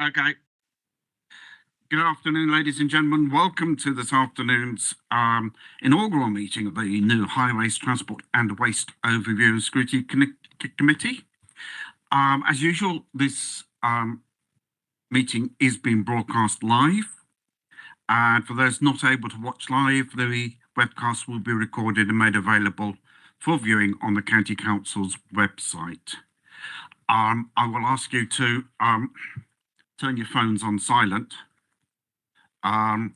Okay. Good afternoon, ladies and gentlemen. Welcome to this afternoon's inaugural meeting of the new Highways Transport and Waste Overview and Scrutiny Committee. As usual, this meeting is being broadcast live. And for those not able to watch live, the webcast will be recorded and made available for viewing on the County Council's website. I will ask you to turn your phones on silent. And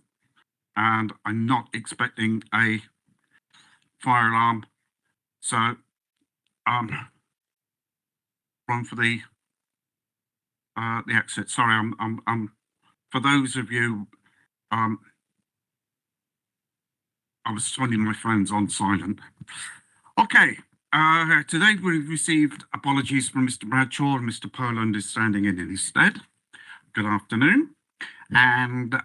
I'm not expecting a fire alarm, so run for the exit. Sorry, I'm for those of you, I was turning my phones on silent. Okay, today we've received apologies from Mr. Bradshaw, and Mr. Poland is standing in his stead. Good afternoon. And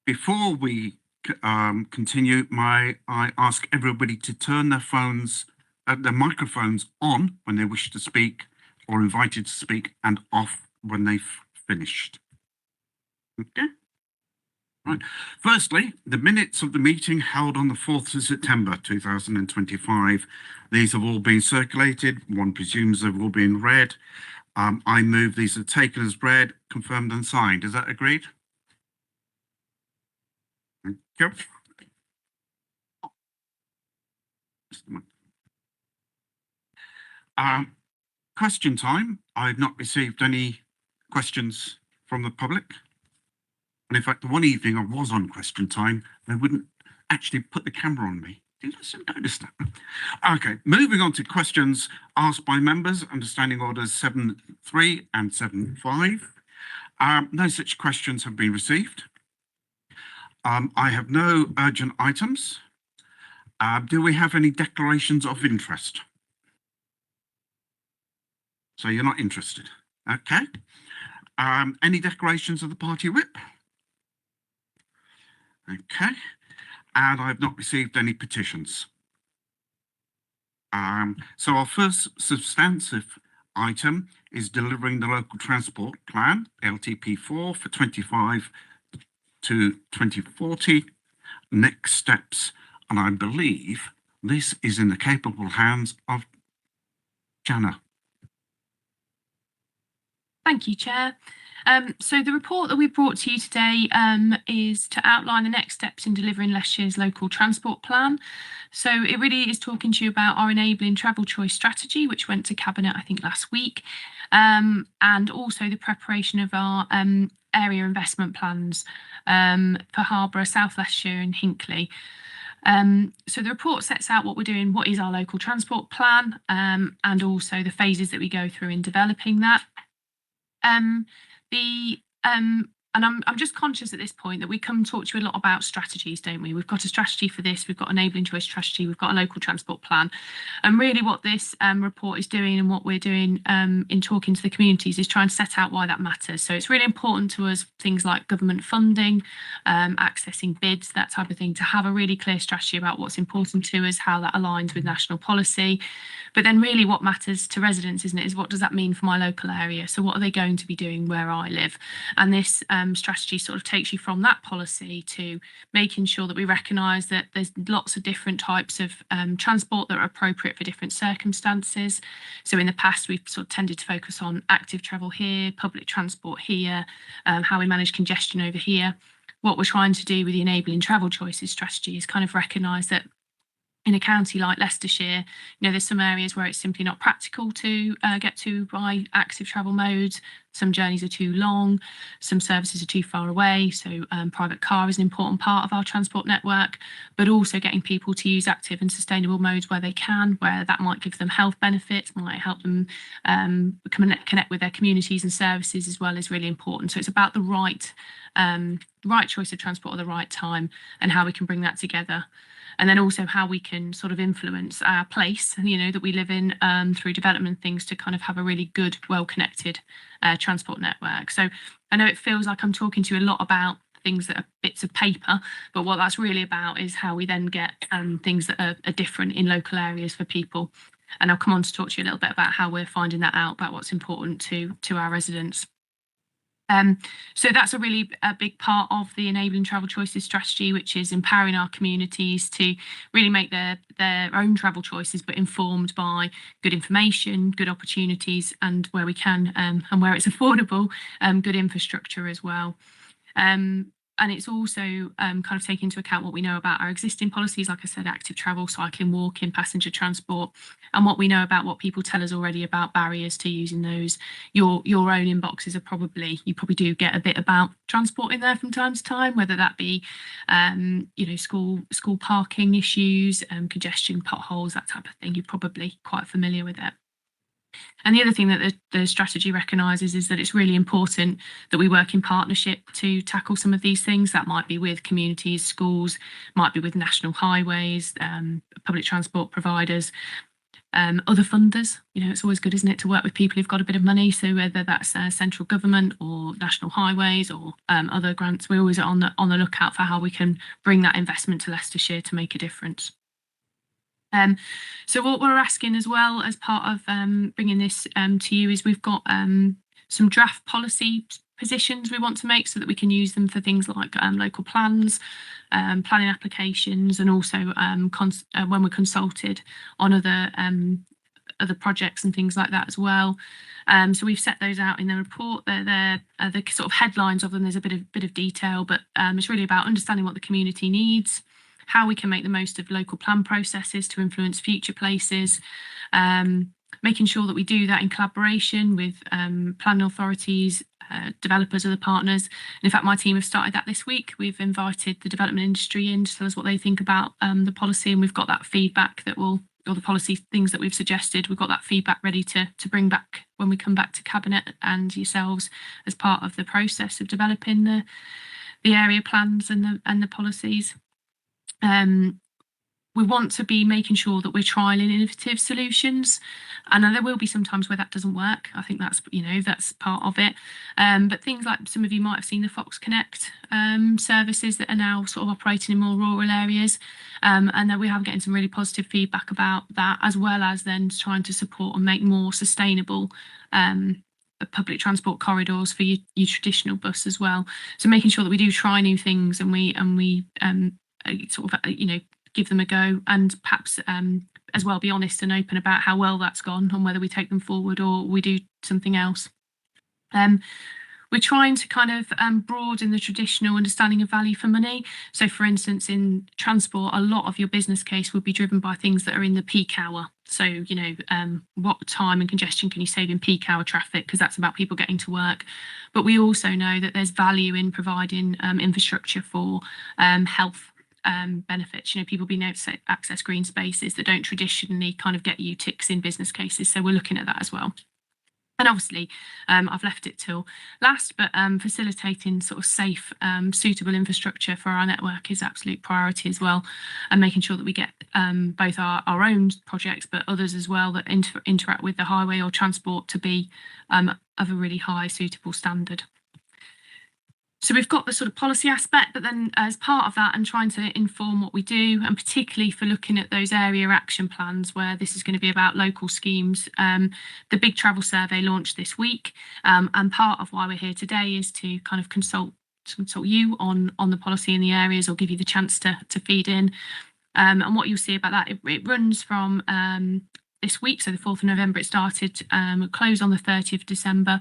before we continue, I ask everybody to turn their microphones on when they wish to speak or invited to speak, and off when they've finished. Okay. Right. Firstly, the minutes of the meeting held on the 4th of September 2025. These have all been circulated. One presumes they've all been read. I move these are taken as read, confirmed and signed. Is that agreed? Thank you. Question time. I've not received any questions from the public. And in fact, the one evening I was on question time, they wouldn't actually put the camera on me. Did you notice that? Okay, moving on to questions asked by members under Standing Orders 7.3 and 7.5. No such questions have been received. I have no urgent items. Do we have any declarations of interest? So you're not interested. Okay. Any declarations of the party whip? Okay. And I've not received any petitions. So our first substantive item is delivering the local transport plan, LTP4 for 25 to 2040. Next steps. And I believe this is in the capable hands of Jana. Thank you, Chair. So the report that we brought to you today is to outline the next steps in delivering Leicestershire's local transport plan. So it really is talking to you about our enabling travel choice strategy, which went to Cabinet, I think, last week, and also the preparation of our area investment plans for Harborough, South Leicestershire and Hinckley. So the report sets out what we're doing, what is our local transport plan, and also the phases that we go through in developing that. And I'm just conscious at this point that we come talk to you a lot about strategies, don't we? We've got a strategy for this, we've got enabling choice strategy, we've got a local transport plan. And really what this report is doing and what we're doing in talking to the communities is trying to set out why that matters. So it's really important to us, things like government funding, accessing bids, that type of thing, to have a really clear strategy about what's important to us, how that aligns with national policy. But then really what matters to residents, isn't it, is what does that mean for my local area? So what are they going to be doing where I live? And this strategy sort of takes you from that policy to making sure that we recognise that there's lots of different types of transport that are appropriate for different circumstances. So in the past, we've sort of tended to focus on active travel here, public transport here, how we manage congestion over here. What we're trying to do with the enabling travel choices strategy is kind of recognise that in a county like Leicestershire, there's some areas where it's simply not practical to get to by active travel modes. Some journeys are too long, some services are too far away. So private car is an important part of our transport network, but also getting people to use active and sustainable modes where they can, where that might give them health benefits, might help them connect with their communities and services as well, is really important. So it's about the right choice of transport at the right time and how we can bring that together. And then also how we can sort of influence our place, that we live in through development things to kind of have a really good, well-connected transport network. So I know it feels like I'm talking to you a lot about things that are bits of paper, but what that's really about is how we then get things that are different in local areas for people. And I'll come on to talk to you a little bit about how we're finding that out, about what's important to our residents. So that's a really big part of the Enabling Travel Choices strategy, which is empowering our communities to really make their own travel choices, but informed by good information, good opportunities, and where we can and where it's affordable, good infrastructure as well. And it's also kind of taking into account what we know about our existing policies, like I said, active travel, cycling, walking, passenger transport, and what we know about what people tell us already about barriers to using those. Your own inboxes are probably, you probably do get a bit about transport in there from time to time, whether that be, you know, school parking issues, congestion, potholes, that type of thing. You're probably quite familiar with it. And the other thing that the strategy recognises is that it's really important that we work in partnership to tackle some of these things. That might be with communities, schools, might be with national highways, public transport providers, other funders. You know, it's always good, isn't it, to work with people who've got a bit of money. So whether that's central government or national highways or other grants, we're always on the lookout for how we can bring that investment to Leicestershire to make a difference. So what we're asking as well as part of bringing this to you is we've got some draft policy positions we want to make so that we can use them for things like local plans, planning applications, and also when we're consulted on other projects and things like that as well. So we've set those out in the report. They're the sort of headlines of them. There's a bit of detail, but it's really about understanding what the community needs, how we can make the most of local plan processes to influence future places, making sure that we do that in collaboration with planning authorities, developers, other partners. And in fact, my team have started that this week. We've invited the development industry in to tell us what they think about the policy, and we've got that feedback that will, or the policy things that we've suggested, we've got that feedback ready to bring back when we come back to Cabinet and yourselves as part of the process of developing the area plans and the policies. We want to be making sure that we're trialing innovative solutions, and there will be some times where that doesn't work. I think that's, you know, that's part of it. But things like some of you might have seen the Fox Connect services that are now sort of operating in more rural areas, and then we have getting some really positive feedback about that, as well as then trying to support and make more sustainable public transport corridors for your traditional bus as well. So making sure that we do try new things and we sort of, you know, give them a go, and perhaps as well be honest and open about how well that's gone and whether we take them forward or we do something else. We're trying to kind of broaden the traditional understanding of value for money. So for instance, in transport, a lot of your business case would be driven by things that are in the peak hour. So, you know, what time and congestion can you save in peak hour traffic? Because that's about people getting to work. But we also know that there's value in providing infrastructure for health benefits, you know, people being able to access green spaces that don't traditionally kind of get you ticks in business cases. So we're looking at that as well. And obviously, I've left it till last, but facilitating sort of safe, suitable infrastructure for our network is absolute priority as well, and making sure that we get both our own projects, but others as well that interact with the highway or transport to be of a really high, suitable standard. So we've got the sort of policy aspect, but then as part of that and trying to inform what we do, and particularly for looking at those area action plans where this is going to be about local schemes, the Big Travel Survey launched this week, and part of why we're here today is to kind of consult you on the policy in the areas, or give you the chance to feed in. And what you'll see about that, it runs from this week, so the 4th of November it started, closed on the 30th of December.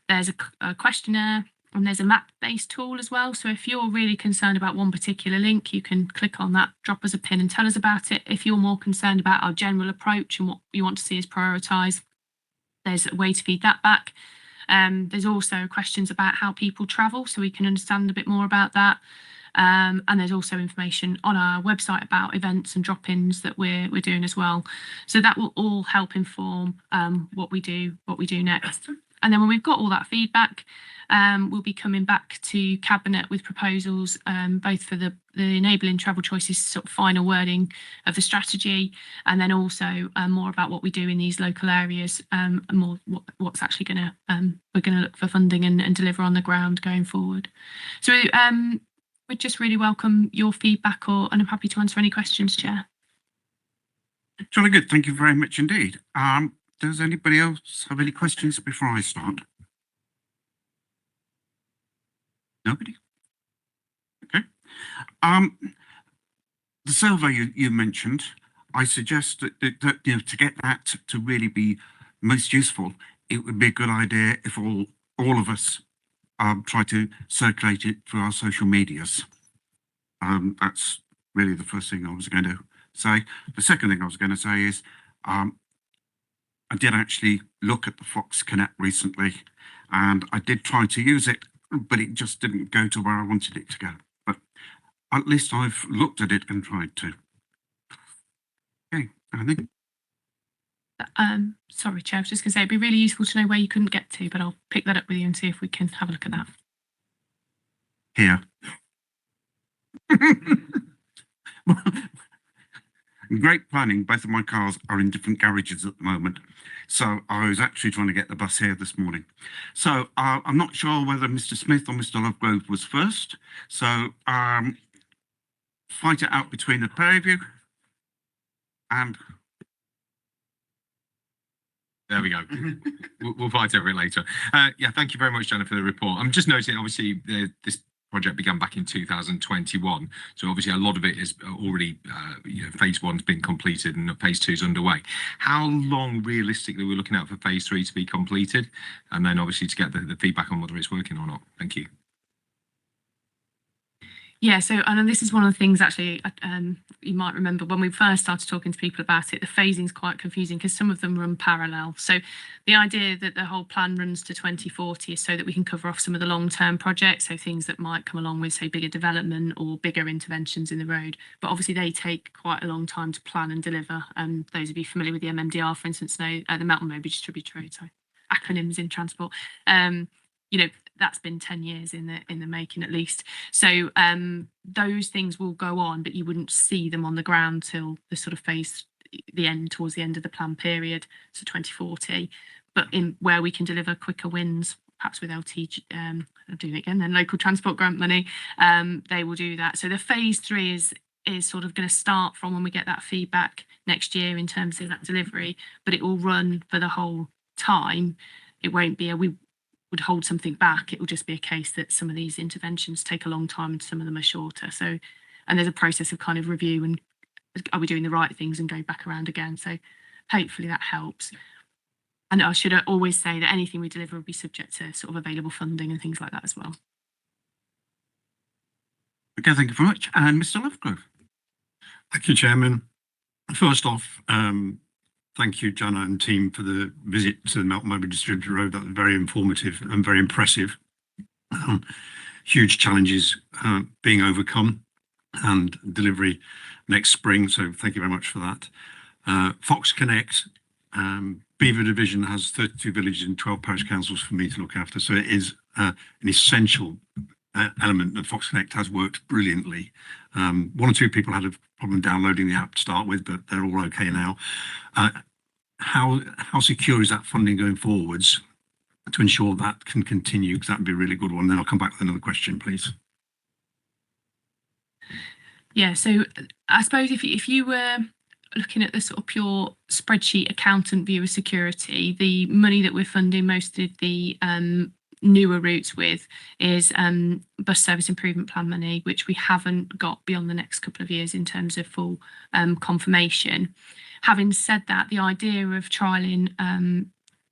There's a questionnaire, and there's a map-based tool as well. So if you're really concerned about one particular link, you can click on that, drop us a pin and tell us about it. If you're more concerned about our general approach and what you want to see us prioritise, there's a way to feed that back. There's also questions about how people travel, so we can understand a bit more about that. And there's also information on our website about events and drop-ins that we're doing as well. So that will all help inform what we do next. And then when we've got all that feedback, we'll be coming back to Cabinet with proposals, both for the Enabling Travel Choices sort of final wording of the strategy, and then also more about what we do in these local areas, and more what's actually going to, we're going to look for funding and deliver on the ground going forward. So we'd just really welcome your feedback, and I'm happy to answer any questions, Chair. Jolly good. Thank you very much indeed. Does anybody else have any questions before I start? Nobody? Okay. The survey you mentioned, I suggest that to get that to really be most useful, it would be a good idea if all of us try to circulate it through our social medias. That's really the first thing I was going to say. The second thing I was going to say is I did actually look at the Fox Connect recently, and I did try to use it, but it just didn't go to where I wanted it to go. But at least I've looked at it and tried to. Okay, I think. Sorry, Chair, I was just going to say it'd be really useful to know where you couldn't get to, but I'll pick that up with you and see if we can have a look at that. Here. Great planning. Both of my cars are in different garages at the moment. So I was actually trying to get the bus here this morning. So I'm not sure whether Mr. Smith or Mr. Lovegrove was first. So fight it out between the pair of you. And there we go. We'll fight over it later. Yeah, thank you very much, Jenna, for the report. I'm just noting, obviously, this project began back in 2021. So obviously a lot of it is already, phase one's been completed and phase two is underway. How long realistically we're looking at for phase three to be completed? And then obviously to get the feedback on whether it's working or not. Thank you. Yeah, so and this is one of the things actually you might remember when we first started talking to people about it, the phasing is quite confusing because some of them run parallel. So the idea that the whole plan runs to 2040 is so that we can cover off some of the long-term projects, so things that might come along with, say, bigger development or bigger interventions in the road. But obviously they take quite a long time to plan and deliver. Those of you familiar with the MMDR, for instance, know the Melton Mowbray Distributor Road, so acronyms in transport. That's been 10 years in the making at least. So those things will go on, but you wouldn't see them on the ground till the sort of towards the end of the plan period, so 2040. But in where we can deliver quicker wins, perhaps with LT, I'm doing it again, then local transport grant money, they will do that. So the phase three is sort of going to start from when we get that feedback next year in terms of that delivery, but it will run for the whole time. It won't be we would hold something back. It will just be a case that some of these interventions take a long time and some of them are shorter. So, and there's a process of kind of review and are we doing the right things and go back around again. So hopefully that helps. And I should always say that anything we deliver will be subject to sort of available funding and things like that as well. Okay, thank you very much. And Mr. Lovegrove. Thank you, Chairman. First off, thank you, Jana and team, for the visit to the Melton Mowbray Distributor Road. That was very informative and very impressive. Huge challenges being overcome and delivery next spring. So thank you very much for that. Fox Connect, Beaver Division has 32 villages and 12 parish councils for me to look after. So it is an essential element that Fox Connect has worked brilliantly. One or two people had a problem downloading the app to start with, but they're all okay now. How secure is that funding going forwards to ensure that can continue? Because that would be a really good one. Then I'll come back with another question, please. Yeah, so I suppose if you were looking at the sort of pure spreadsheet accountant view of security, the money that we're funding most of the newer routes with is bus service improvement plan money, which we haven't got beyond the next couple of years in terms of full confirmation. Having said that, the idea of trialling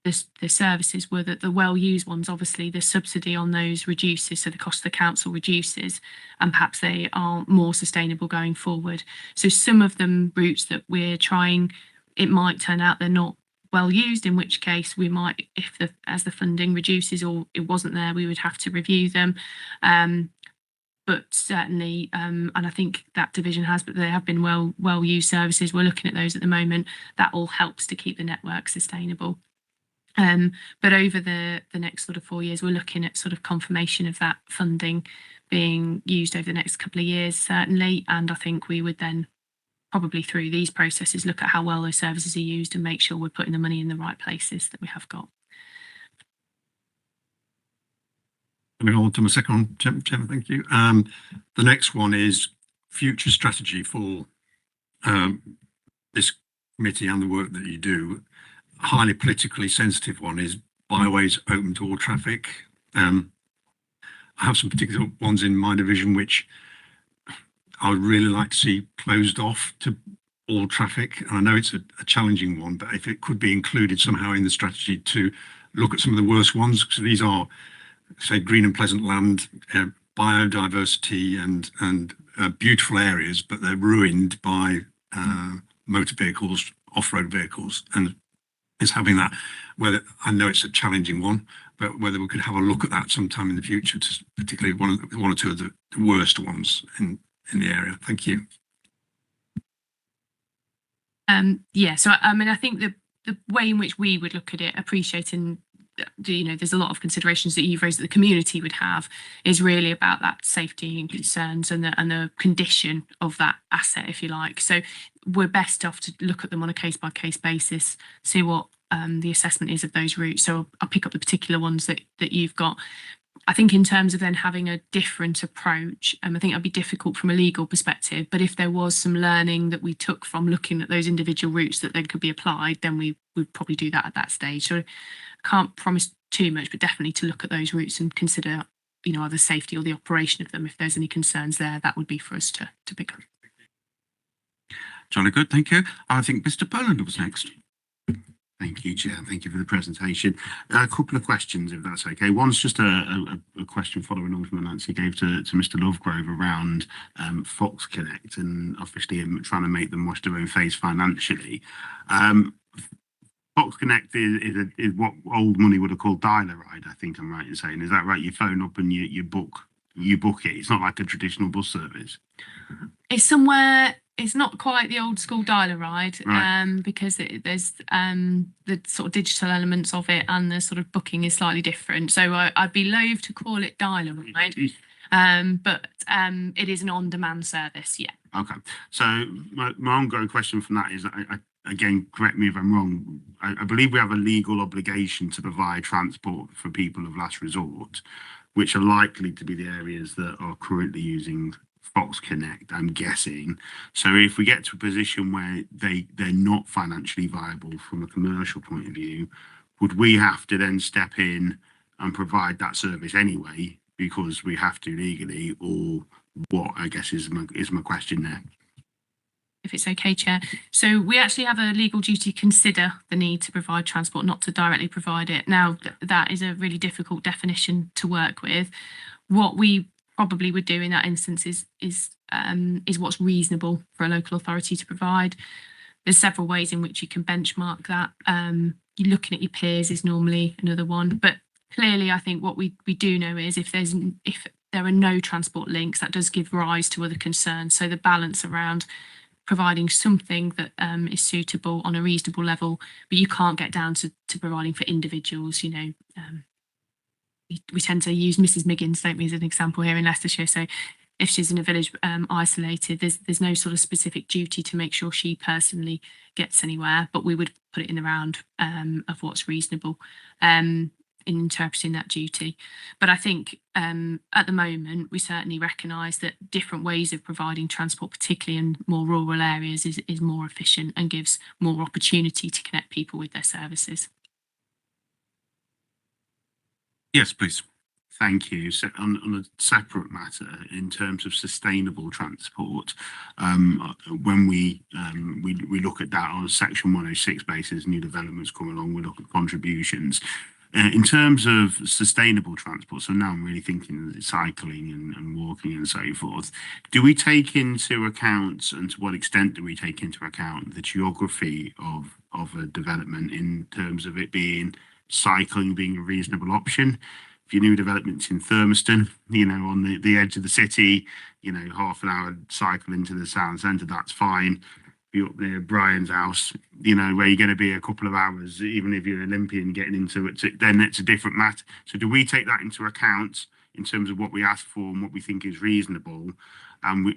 the services were that the well-used ones, obviously the subsidy on those reduces, so the cost of the council reduces, and perhaps they are more sustainable going forward. So some of them routes that we're trying, it might turn out they're not well used, in which case we might, as the funding reduces or it wasn't there, we would have to review them. But certainly, and I think that division has, but they have been well used services. We're looking at those at the moment. That all helps to keep the network sustainable. But over the next sort of 4 years, we're looking at sort of confirmation of that funding being used over the next couple of years, certainly. And I think we would then probably through these processes look at how well those services are used and make sure we're putting the money in the right places that we have got. Coming on to my second one, Chairman, thank you. The next one is future strategy for this committee and the work that you do. A highly politically sensitive one is byways open to all traffic. I have some particular ones in my division which I would really like to see closed off to all traffic. And I know it's a challenging one, but if it could be included somehow in the strategy to look at some of the worst ones, because these are, say, green and pleasant land, biodiversity and beautiful areas, but they're ruined by motor vehicles, off-road vehicles, and is having that. Whether I know it's a challenging one, but whether we could have a look at that sometime in the future, to particularly one or two of the worst ones in the area. Thank you. Yeah, so I mean, I think the way in which we would look at it, appreciating there's a lot of considerations that you've raised that the community would have, is really about that safety and concerns and the condition of that asset, if you like. So we're best off to look at them on a case by case basis, see what the assessment is of those routes. So I'll pick up the particular ones that you've got. I think in terms of then having a different approach, I think that'd be difficult from a legal perspective, but if there was some learning that we took from looking at those individual routes that then could be applied, then we would probably do that at that stage. So I can't promise too much, but definitely to look at those routes and consider, either safety or the operation of them. If there's any concerns there, that would be for us to pick up. Jolly good, thank you. I think Mr. Poland was next. Thank you, Chair. Thank you for the presentation. A couple of questions, if that's okay. One's just a question following on from an answer you gave to Mr. Lovegrove around Fox Connect, and obviously trying to make them wash their own face financially. Fox Connect is what old money would have called dialer ride, I think I'm right in saying. Is that right? You phone up and you book it. It's not like a traditional bus service. It's somewhere. It's not quite the old school dialer ride, Right. Because there's the sort of digital elements of it, and the sort of booking is slightly different. So I'd be loath to call it dialer ride, but it is an on-demand service. Yeah. Okay. So my ongoing question from that is, I again, correct me if I'm wrong, I believe we have a legal obligation to provide transport for people of last resort, which are likely to be the areas that are currently using Fox Connect, I'm guessing. So if we get to a position where they're not financially viable from a commercial point of view, would we have to then step in and provide that service anyway because we have to legally, or what, I guess is my question there. If it's okay, Chair. So we actually have a legal duty to consider the need to provide transport, not to directly provide it. Now, that is a really difficult definition to work with. What we probably would do in that instance is what's reasonable for a local authority to provide. There's several ways in which you can benchmark that. You're looking at your peers is normally another one, but clearly I think what we do know is if there are no transport links, that does give rise to other concerns. So the balance around providing something that is suitable on a reasonable level, but you can't get down to providing for individuals. We tend to use Mrs. Miggins, don't we, as an example here in Leicestershire. So if she's in a village isolated, there's no sort of specific duty to make sure she personally gets anywhere, but we would put it in the round of what's reasonable in interpreting that duty. But I think at the moment, we certainly recognise that different ways of providing transport, particularly in more rural areas, is more efficient and gives more opportunity to connect people with their services. Yes, please. Thank you. So on a separate matter, in terms of sustainable transport, when we look at that on a Section 106 basis, new developments come along, we look at contributions. In terms of sustainable transport, so now I'm really thinking cycling and walking and so forth, do we take into account, and to what extent do we take into account, the geography of a development in terms of it being cycling being a reasonable option? If your new development's in Thurmaston, on the edge of the city, half an hour cycle into the town centre, that's fine. If you're up near Brian's house, where you're going to be a couple of hours, even if you're an Olympian getting into it, then it's a different matter. So do we take that into account in terms of what we ask for and what we think is reasonable? And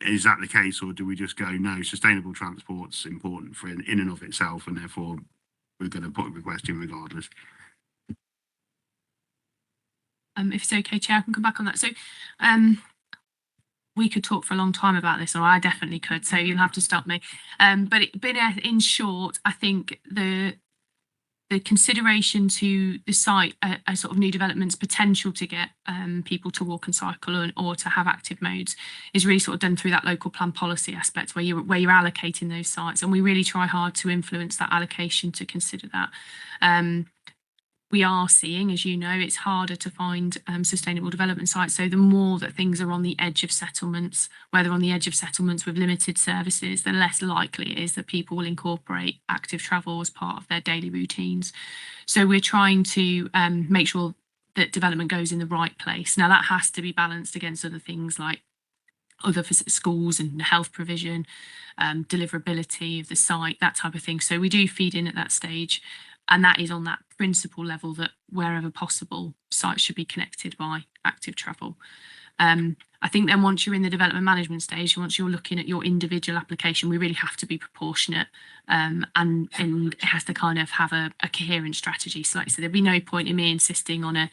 is that the case, or do we just go, no, sustainable transport's important for in and of itself, and therefore we're going to put a request in regardless? If it's okay, Chair, I can come back on that. So we could talk for a long time about this, or I definitely could, so you'll have to stop me. But in short, I think the consideration to the site, a sort of new development's potential to get people to walk and cycle or to have active modes is really sort of done through that local plan policy aspect where you're allocating those sites, and we really try hard to influence that allocation to consider that. We are seeing, as you know, it's harder to find sustainable development sites. So the more that things are on the edge of settlements, where they're on the edge of settlements with limited services, the less likely it is that people will incorporate active travel as part of their daily routines. So we're trying to make sure that development goes in the right place. Now that has to be balanced against other things like other schools and health provision, deliverability of the site, that type of thing. So we do feed in at that stage. And that is on that principle level that wherever possible, sites should be connected by active travel. I think then once you're in the development management stage, once you're looking at your individual application, we really have to be proportionate and it has to kind of have a coherent strategy. So like I said, there'd be no point in me insisting on a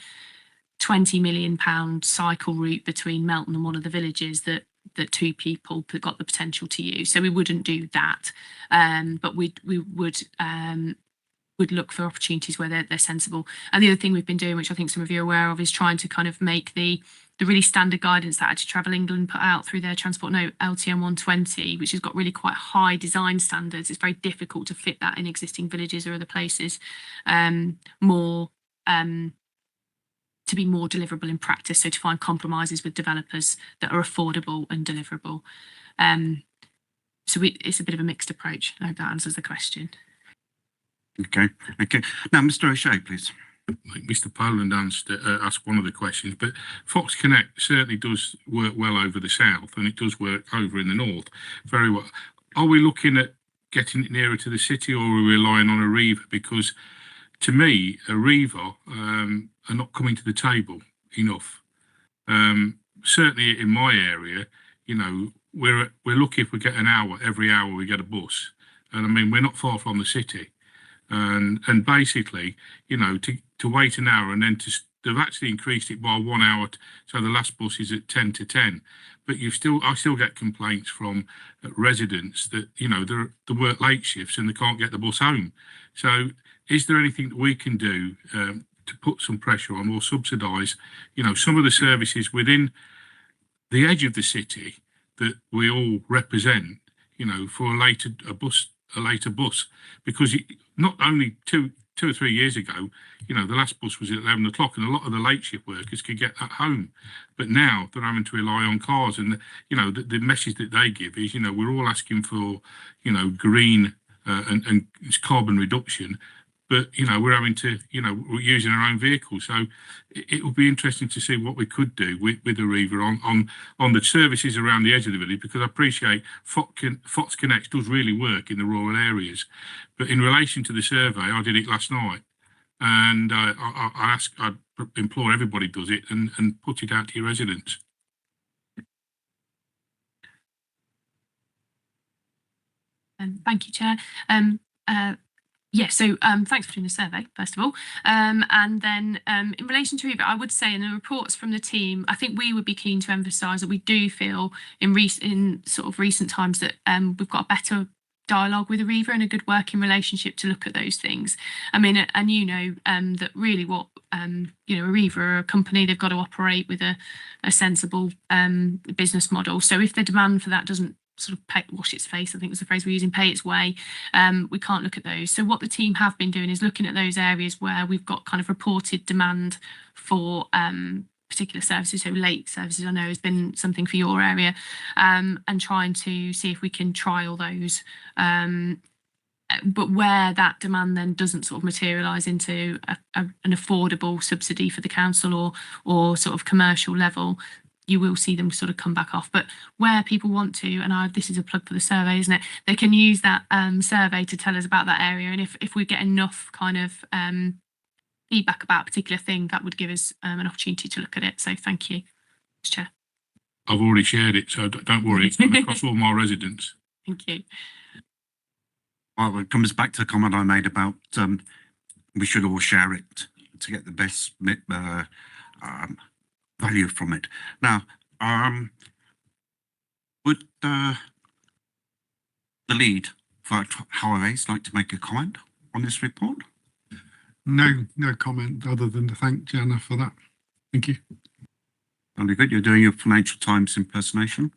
£20 million cycle route between Melton and one of the villages that two people got the potential to use. So we wouldn't do that, but we would look for opportunities where they're sensible. And the other thing we've been doing, which I think some of you are aware of, is trying to kind of make the really standard guidance that Active Travel England put out through their transport note LTM 120, which has got really quite high design standards. It's very difficult to fit that in existing villages or other places, to be more deliverable in practice. So to find compromises with developers that are affordable and deliverable. So it's a bit of a mixed approach. I hope that answers the question. Okay. Now, Mr. O'Shea, please. Like Mr. Poland asked one of the questions, but Fox Connect certainly does work well over the south, and it does work over in the north very well. Are we looking at getting it nearer to the city, or are we relying on Arriva? Because to me, Arriva are not coming to the table enough. Certainly in my area, you know, we're lucky if we get an hour. Every hour we get a bus, and I mean we're not far from the city. And basically, you know, to wait an hour and then they've actually increased it by 1 hour, so the last bus is at 10 to 10. But I still get complaints from residents that, you know, they work late shifts and they can't get the bus home. So is there anything that we can do to put some pressure on or subsidise, you know, some of the services within the edge of the city that we all represent, you know, for a later bus, because not only two or 3 years ago, you know, the last bus was at 11 o'clock and a lot of the late shift workers could get that home. But now they're having to rely on cars, and, you know, the message that they give is, you know, we're all asking for, you know, green and carbon reduction, but, you know, we're having to, you know, we're using our own vehicles. So it will be interesting to see what we could do with Arriva on the services around the edge of the village, because I appreciate Fox Connect does really work in the rural areas. But in relation to the survey, I did it last night, and I implore everybody does it and put it out to your residents. Thank you, Chair. So thanks for doing the survey, first of all. And then in relation to Arriva, I would say in the reports from the team, I think we would be keen to emphasise that we do feel in recent times that we've got a better dialogue with Arriva and a good working relationship to look at those things. I mean, and you know that really what you know, Arriva are a company, they've got to operate with a sensible business model. So if the demand for that doesn't sort of wash its face, I think was the phrase we're using, pay its way, we can't look at those. So what the team have been doing is looking at those areas where we've got kind of reported demand for particular services. So late services, I know, has been something for your area, and trying to see if we can trial those. But where that demand then doesn't sort of materialise into an affordable subsidy for the council or sort of commercial level, you will see them sort of come back off. But where people want to, and this is a plug for the survey, isn't it? They can use that survey to tell us about that area. And if we get enough kind of feedback about a particular thing, that would give us an opportunity to look at it. So thank you, Mr. Chair. I've already shared it, so don't worry, it's coming across all my residents. Thank you. Well, it comes back to the comment I made about we should all share it to get the best value from it. Now, would the lead for Highways like to make a comment on this report? No comment other than to thank Jana for that. Thank you. Very good. You're doing your Financial Times impersonation.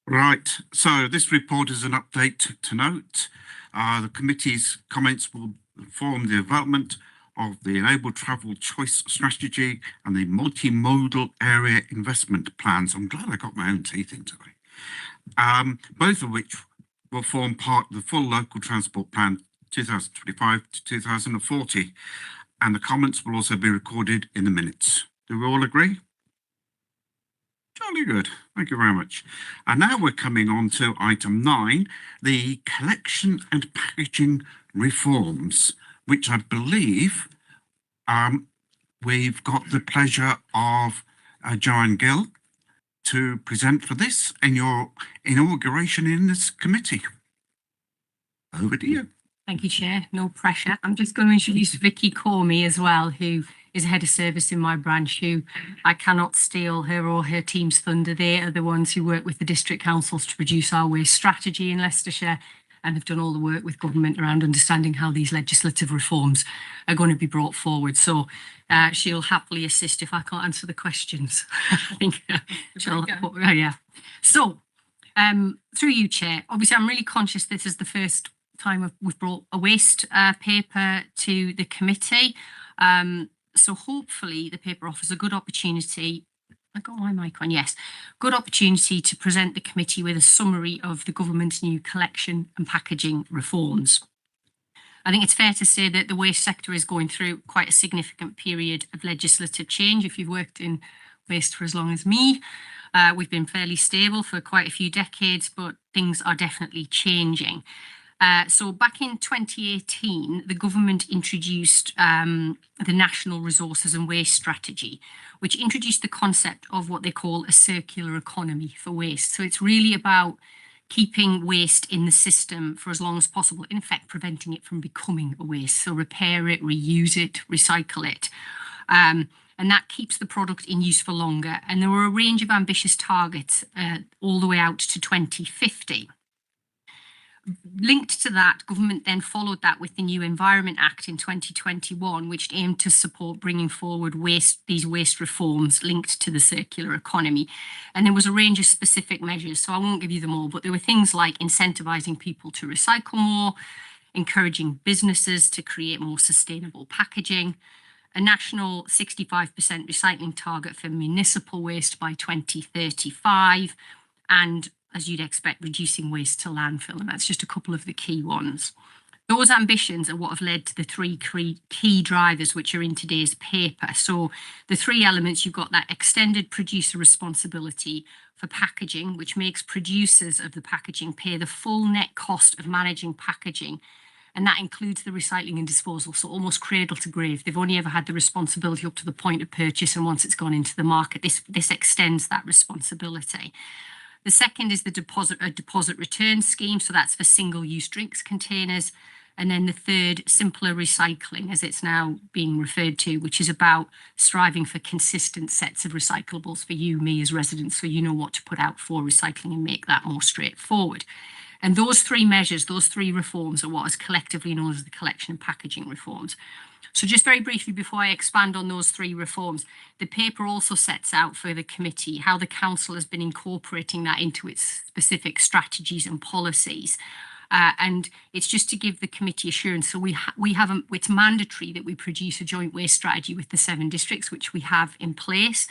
Right. So this report is an update to note. The committee's comments will inform the development of the Enabled Travel Choice Strategy and the Multimodal Area Investment Plans. I'm glad I got my own teeth into it. Both of which will form part of the full Local Transport Plan 2025 to 2040. And the comments will also be recorded in the minutes. Do we all agree? Jolly good. Thank you very much. And now we're coming on to item 9, the collection and packaging reforms, which I believe we've got the pleasure of Joanne Gill to present for this in your inauguration in this committee. Over to you. Thank you, Chair. No pressure. I'm just going to introduce Vicky Cormie as well, who is head of service in my branch, who I cannot steal her or her team's thunder. They are the ones who work with the district councils to produce our waste strategy in Leicestershire and have done all the work with government around understanding how these legislative reforms are going to be brought forward. So she'll happily assist if I can't answer the questions. I think she'll, yeah. So through you, Chair, obviously I'm really conscious this is the first time we've brought a waste paper to the committee. So hopefully the paper offers a good opportunity. I got my mic on, yes. Good opportunity to present the committee with a summary of the government's new collection and packaging reforms. I think it's fair to say that the waste sector is going through quite a significant period of legislative change. If you've worked in waste for as long as me, we've been fairly stable for quite a few decades, but things are definitely changing. So back in 2018, the government introduced the National Resources and Waste Strategy, which introduced the concept of what they call a circular economy for waste. So it's really about keeping waste in the system for as long as possible, in effect preventing it from becoming a waste. So repair it, reuse it, recycle it. And that keeps the product in use for longer. And there were a range of ambitious targets all the way out to 2050. Linked to that, government then followed that with the new Environment Act in 2021, which aimed to support bringing forward these waste reforms linked to the circular economy. And there was a range of specific measures, so I won't give you them all, but there were things like incentivising people to recycle more, encouraging businesses to create more sustainable packaging, a national 65% recycling target for municipal waste by 2035, and as you'd expect, reducing waste to landfill. And that's just a couple of the key ones. Those ambitions are what have led to the three key drivers which are in today's paper. So the three elements, you've got that extended producer responsibility for packaging, which makes producers of the packaging pay the full net cost of managing packaging. And that includes the recycling and disposal, so almost cradle to grave. They've only ever had the responsibility up to the point of purchase, and once it's gone into the market, this extends that responsibility. The second is the deposit return scheme. So that's for single-use drinks containers. And then the third, simpler recycling, as it's now being referred to, which is about striving for consistent sets of recyclables for you, me as residents, so you know what to put out for recycling and make that more straightforward. And those three measures, those three reforms are what is collectively known as the collection and packaging reforms. So just very briefly, before I expand on those three reforms, the paper also sets out for the committee how the council has been incorporating that into its specific strategies and policies. And it's just to give the committee assurance. So it's mandatory that we produce a joint waste strategy with the 7 districts, which we have in place.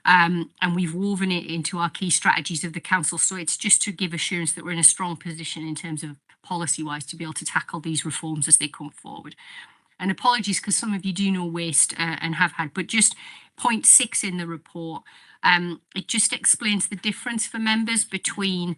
And we've woven it into our key strategies of the council. So it's just to give assurance that we're in a strong position in terms of policy-wise to be able to tackle these reforms as they come forward. And apologies, because some of you do know waste and have had, but just point 6 in the report, it just explains the difference for members between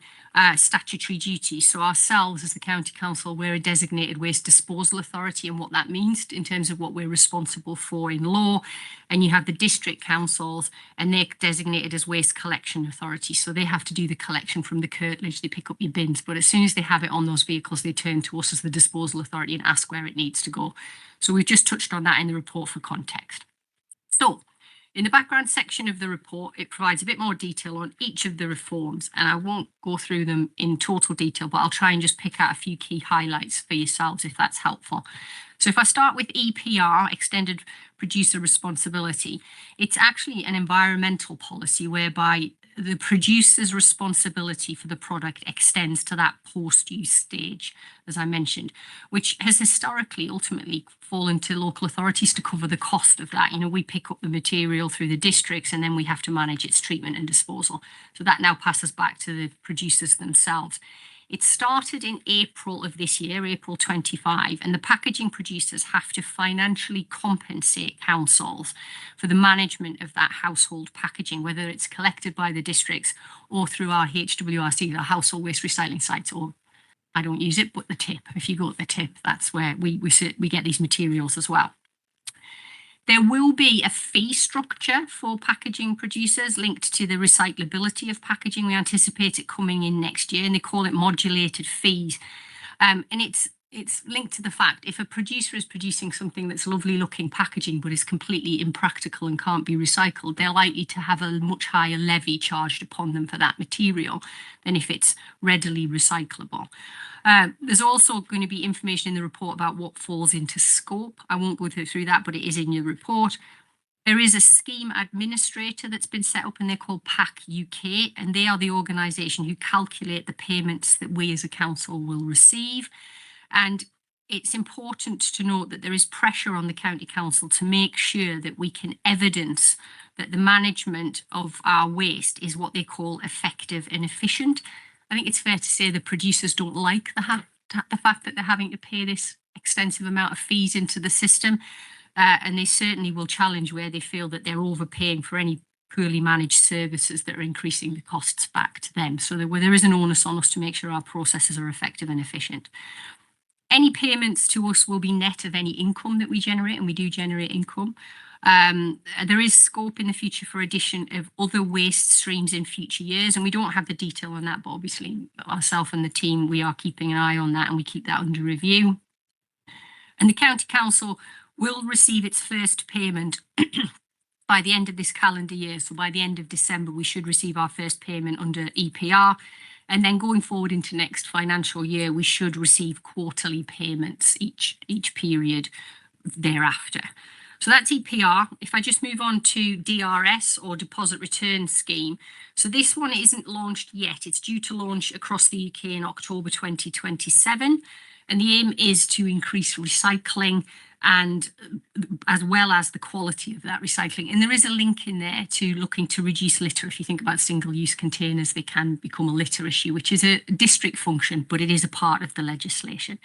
statutory duties. So ourselves as the County Council, we're a designated waste disposal authority and what that means in terms of what we're responsible for in law. And you have the district councils and they're designated as waste collection authorities. So they have to do the collection from the curtilage, they pick up your bins, but as soon as they have it on those vehicles, they turn to us as the disposal authority and ask where it needs to go. So we've just touched on that in the report for context. So In the background section of the report, it provides a bit more detail on each of the reforms, and I won't go through them in total detail, but I'll try and just pick out a few key highlights for yourselves if that's helpful. So if I start with EPR, Extended Producer Responsibility, it's actually an environmental policy whereby the producer's responsibility for the product extends to that post-use stage, as I mentioned, which has historically ultimately fallen to local authorities to cover the cost of that. You know, we pick up the material through the districts and then we have to manage its treatment and disposal. So that now passes back to the producers themselves. It started in April of this year, April 25, and the packaging producers have to financially compensate councils for the management of that household packaging, whether it's collected by the districts or through our HWRC, the household waste recycling sites, or I don't use it, but the tip. If you go to the tip, that's where we get these materials as well. There will be a fee structure for packaging producers linked to the recyclability of packaging. We anticipate it coming in next year, and they call it modulated fees. And it's linked to the fact if a producer is producing something that's lovely looking packaging but is completely impractical and can't be recycled, they're likely to have a much higher levy charged upon them for that material than if it's readily recyclable. There's also going to be information in the report about what falls into scope. I won't go through that, but it is in your report. There is a scheme administrator that's been set up, and they're called PAC UK, and they are the organisation who calculate the payments that we as a council will receive. And it's important to note that there is pressure on the county council to make sure that we can evidence that the management of our waste is what they call effective and efficient. I think it's fair to say the producers don't like the fact that they're having to pay this extensive amount of fees into the system, and they certainly will challenge where they feel that they're overpaying for any poorly managed services that are increasing the costs back to them. So there is an onus on us to make sure our processes are effective and efficient. Any payments to us will be net of any income that we generate, and we do generate income. There is scope in the future for addition of other waste streams in future years, and we don't have the detail on that, but obviously ourselves and the team, we are keeping an eye on that, and we keep that under review. And the County Council will receive its first payment by the end of this calendar year. So by the end of December, we should receive our first payment under EPR. And then going forward into next financial year, we should receive quarterly payments each period thereafter. So that's EPR. If I just move on to DRS, or Deposit Return Scheme. So this one isn't launched yet. It's due to launch across the UK in October 2027. And the aim is to increase recycling and as well as the quality of that recycling. And there is a link in there to looking to reduce litter. If you think about single-use containers, they can become a litter issue, which is a district function, but it is a part of the legislation.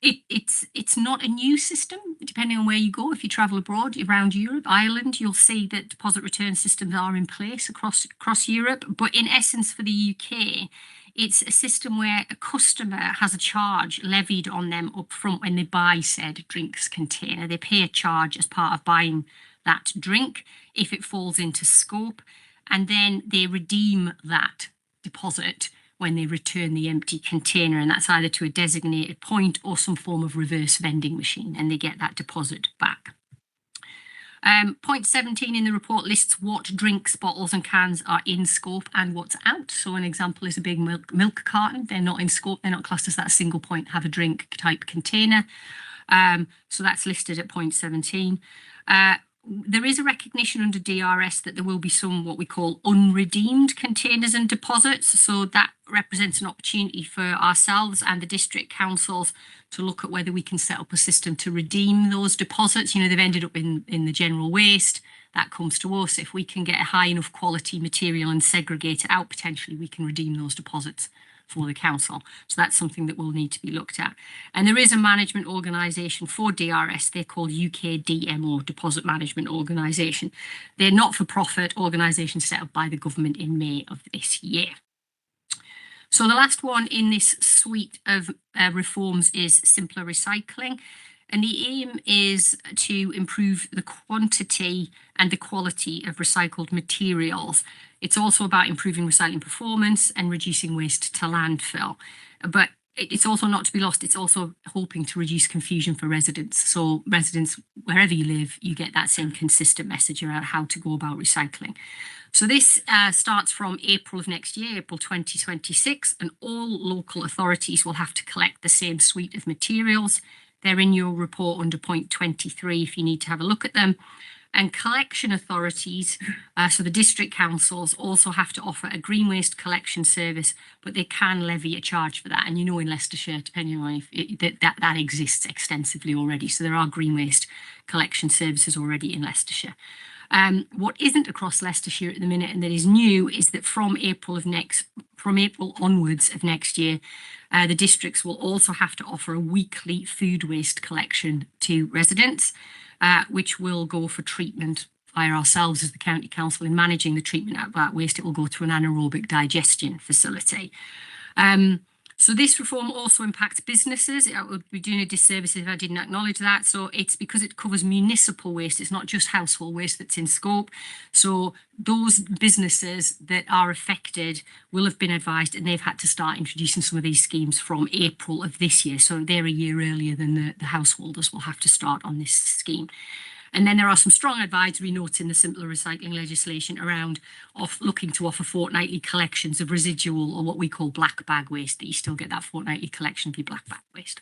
It's not a new system, depending on where you go. If you travel abroad around Europe, Ireland, you'll see that deposit return systems are in place across Europe. But in essence, for the UK, it's a system where a customer has a charge levied on them up front when they buy said drinks container. They pay a charge as part of buying that drink if it falls into scope, and then they redeem that deposit when they return the empty container, and that's either to a designated point or some form of reverse vending machine, and they get that deposit back. Point 17 in the report lists what drinks, bottles and cans are in scope and what's out. So an example is a big milk carton. They're not in scope. They're not classed as that single point have a drink type container. So that's listed at point 17. There is a recognition under DRS that there will be some what we call unredeemed containers and deposits. So that represents an opportunity for ourselves and the district councils to look at whether we can set up a system to redeem those deposits. You know, they've ended up in the general waste. That comes to us. If we can get a high enough quality material and segregate it out, potentially we can redeem those deposits for the council. So that's something that will need to be looked at. And there is a management organisation for DRS. They're called UKDMO, Deposit Management Organisation. They're not-for-profit organisations set up by the government in May of this year. So the last one in this suite of reforms is simpler recycling. And the aim is to improve the quantity and the quality of recycled materials. It's also about improving recycling performance and reducing waste to landfill. But it's also not to be lost. It's also hoping to reduce confusion for residents. So residents, wherever you live, you get that same consistent message around how to go about recycling. So this starts from April of next year, April 2026, and all local authorities will have to collect the same suite of materials. They're in your report under point 23 if you need to have a look at them. And collection authorities, so the district councils, also have to offer a green waste collection service, but they can levy a charge for that. And you know, in Leicestershire, depending on if that exists extensively already. So there are green waste collection services already in Leicestershire. What isn't across Leicestershire at the minute and that is new is that from April onwards of next year, the districts will also have to offer a weekly food waste collection to residents, which will go for treatment via ourselves as the county council. In managing the treatment of that waste, it will go to an anaerobic digestion facility. So this reform also impacts businesses. I would be doing a disservice if I didn't acknowledge that. So it's because it covers municipal waste. It's not just household waste that's in scope. So those businesses that are affected will have been advised, and they've had to start introducing some of these schemes from April of this year. So they're a year earlier than the householders will have to start on this scheme. And then there are some strong advisory notes in the simpler recycling legislation around looking to offer fortnightly collections of residual, or what we call black bag waste, that you still get that fortnightly collection of your black bag waste.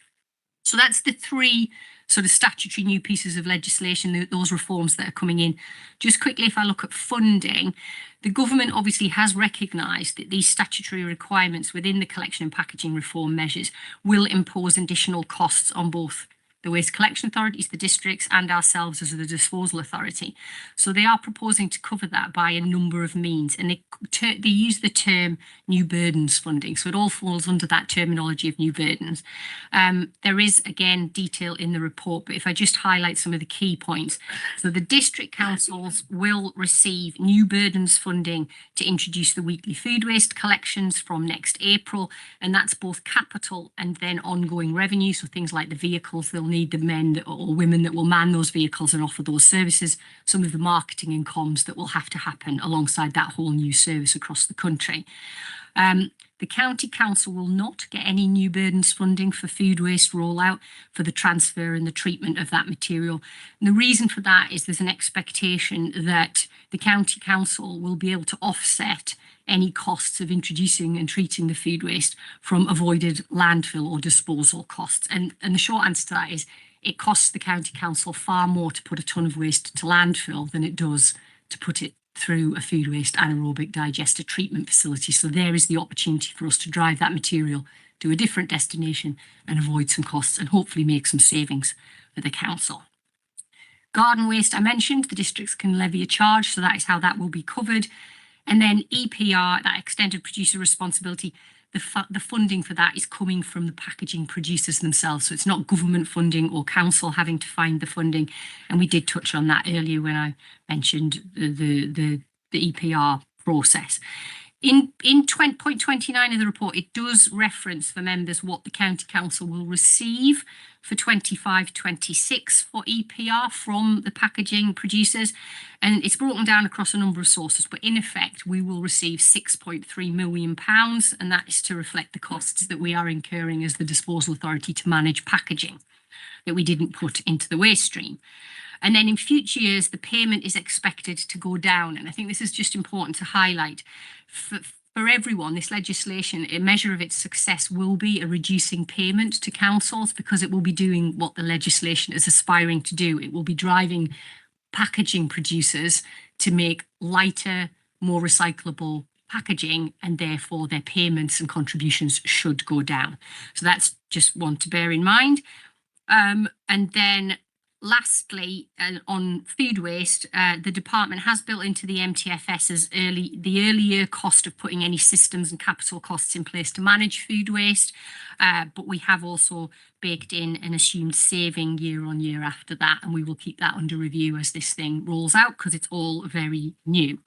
So that's the three sort of statutory new pieces of legislation, those reforms that are coming in. Just quickly, if I look at funding, the government obviously has recognised that these statutory requirements within the collection and packaging reform measures will impose additional costs on both the waste collection authorities, the districts, and ourselves as the disposal authority. So they are proposing to cover that by a number of means, and they use the term new burdens funding. So it all falls under that terminology of new burdens. There is, again, detail in the report, but if I just highlight some of the key points. So the district councils will receive new burdens funding to introduce the weekly food waste collections from next April, and that's both capital and then ongoing revenue. So things like the vehicles, they'll need the men or women that will man those vehicles and offer those services, some of the marketing and comms that will have to happen alongside that whole new service across the country. The county council will not get any new burdens funding for food waste rollout for the transfer and the treatment of that material. And the reason for that is there's an expectation that the county council will be able to offset any costs of introducing and treating the food waste from avoided landfill or disposal costs. And the short answer to that is it costs the county council far more to put a ton of waste to landfill than it does to put it through a food waste anaerobic digester treatment facility. So there is the opportunity for us to drive that material to a different destination and avoid some costs and hopefully make some savings for the council. Garden waste, I mentioned, the districts can levy a charge, so that is how that will be covered. And then EPR, that extended producer responsibility, the funding for that is coming from the packaging producers themselves. So it's not government funding or council having to find the funding. And we did touch on that earlier when I mentioned the EPR process. In point 29 of the report, it does reference for members what the county council will receive for 25-26 for EPR from the packaging producers. And it's broken down across a number of sources, but in effect, we will receive £6.3 million, and that is to reflect the costs that we are incurring as the disposal authority to manage packaging that we didn't put into the waste stream. And then in future years, the payment is expected to go down. And I think this is just important to highlight. For everyone, this legislation, a measure of its success will be a reducing payment to councils, because it will be doing what the legislation is aspiring to do. It will be driving packaging producers to make lighter, more recyclable packaging, and therefore their payments and contributions should go down. So that's just one to bear in mind. And then lastly, on food waste, the department has built into the MTFS the earlier cost of putting any systems and capital costs in place to manage food waste, but we have also baked in an assumed saving year on year after that, and we will keep that under review as this thing rolls out, because it's all very new.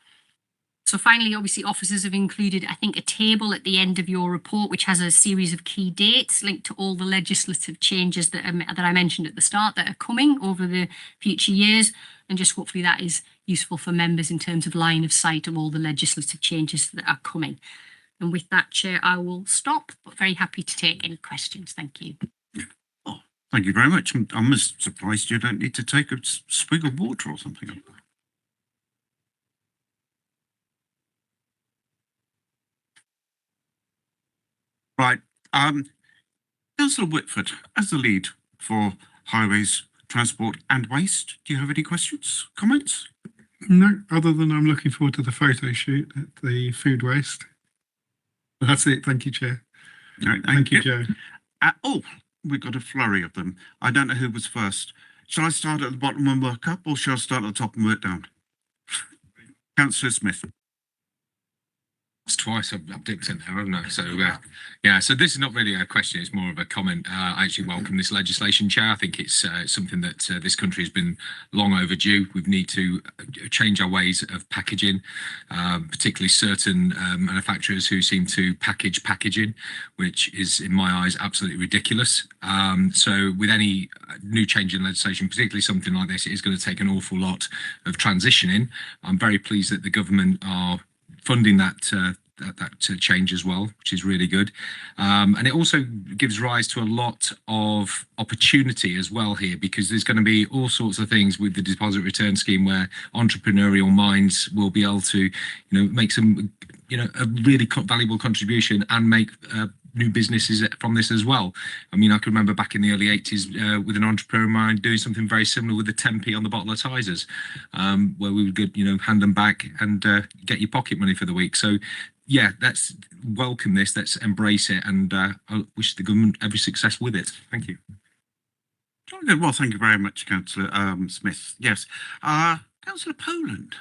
So finally, obviously, officers have included, I think, a table at the end of your report, which has a series of key dates linked to all the legislative changes that I mentioned at the start that are coming over the future years. And just hopefully that is useful for members in terms of line of sight of all the legislative changes that are coming. And with that, Chair, I will stop, but very happy to take any questions. Thank you. Thank you very much. I'm as surprised you don't need to take a swig of water or something. Right. Councillor Whitford, as the lead for highways, transport and waste, do you have any questions, comments? No, other than I'm looking forward to the photo shoot at the food waste. That's it. Thank you, Chair. Right, Thank you, Joe. Oh, we've got a flurry of them. I don't know who was first. Shall I start at the bottom and work up, or shall I start at the top and work down? Councillor Smith. It's twice I've dipped in there, haven't I? So yeah, so this is not really a question, it's more of a comment. I actually welcome this legislation, Chair. I think it's something that this country has been long overdue. We need to change our ways of packaging, particularly certain manufacturers who seem to package packaging, which is in my eyes absolutely ridiculous. So with any new change in legislation, particularly something like this, it is going to take an awful lot of transitioning. I'm very pleased that the government are funding that change as well, which is really good. And it also gives rise to a lot of opportunity as well here, because there's going to be all sorts of things with the deposit return scheme where entrepreneurial minds will be able to, make some, a really valuable contribution and make new businesses from this as well. I mean, I can remember back in the early 80s with an entrepreneur mind doing something very similar with the 10p on the bottle of Tizers, where we would get, hand them back and get your pocket money for the week. So yeah, let's welcome this, let's embrace it, and I wish the government every success with it. Thank you. Well, thank you very much, Councillor Smith. Yes. Councillor Poland.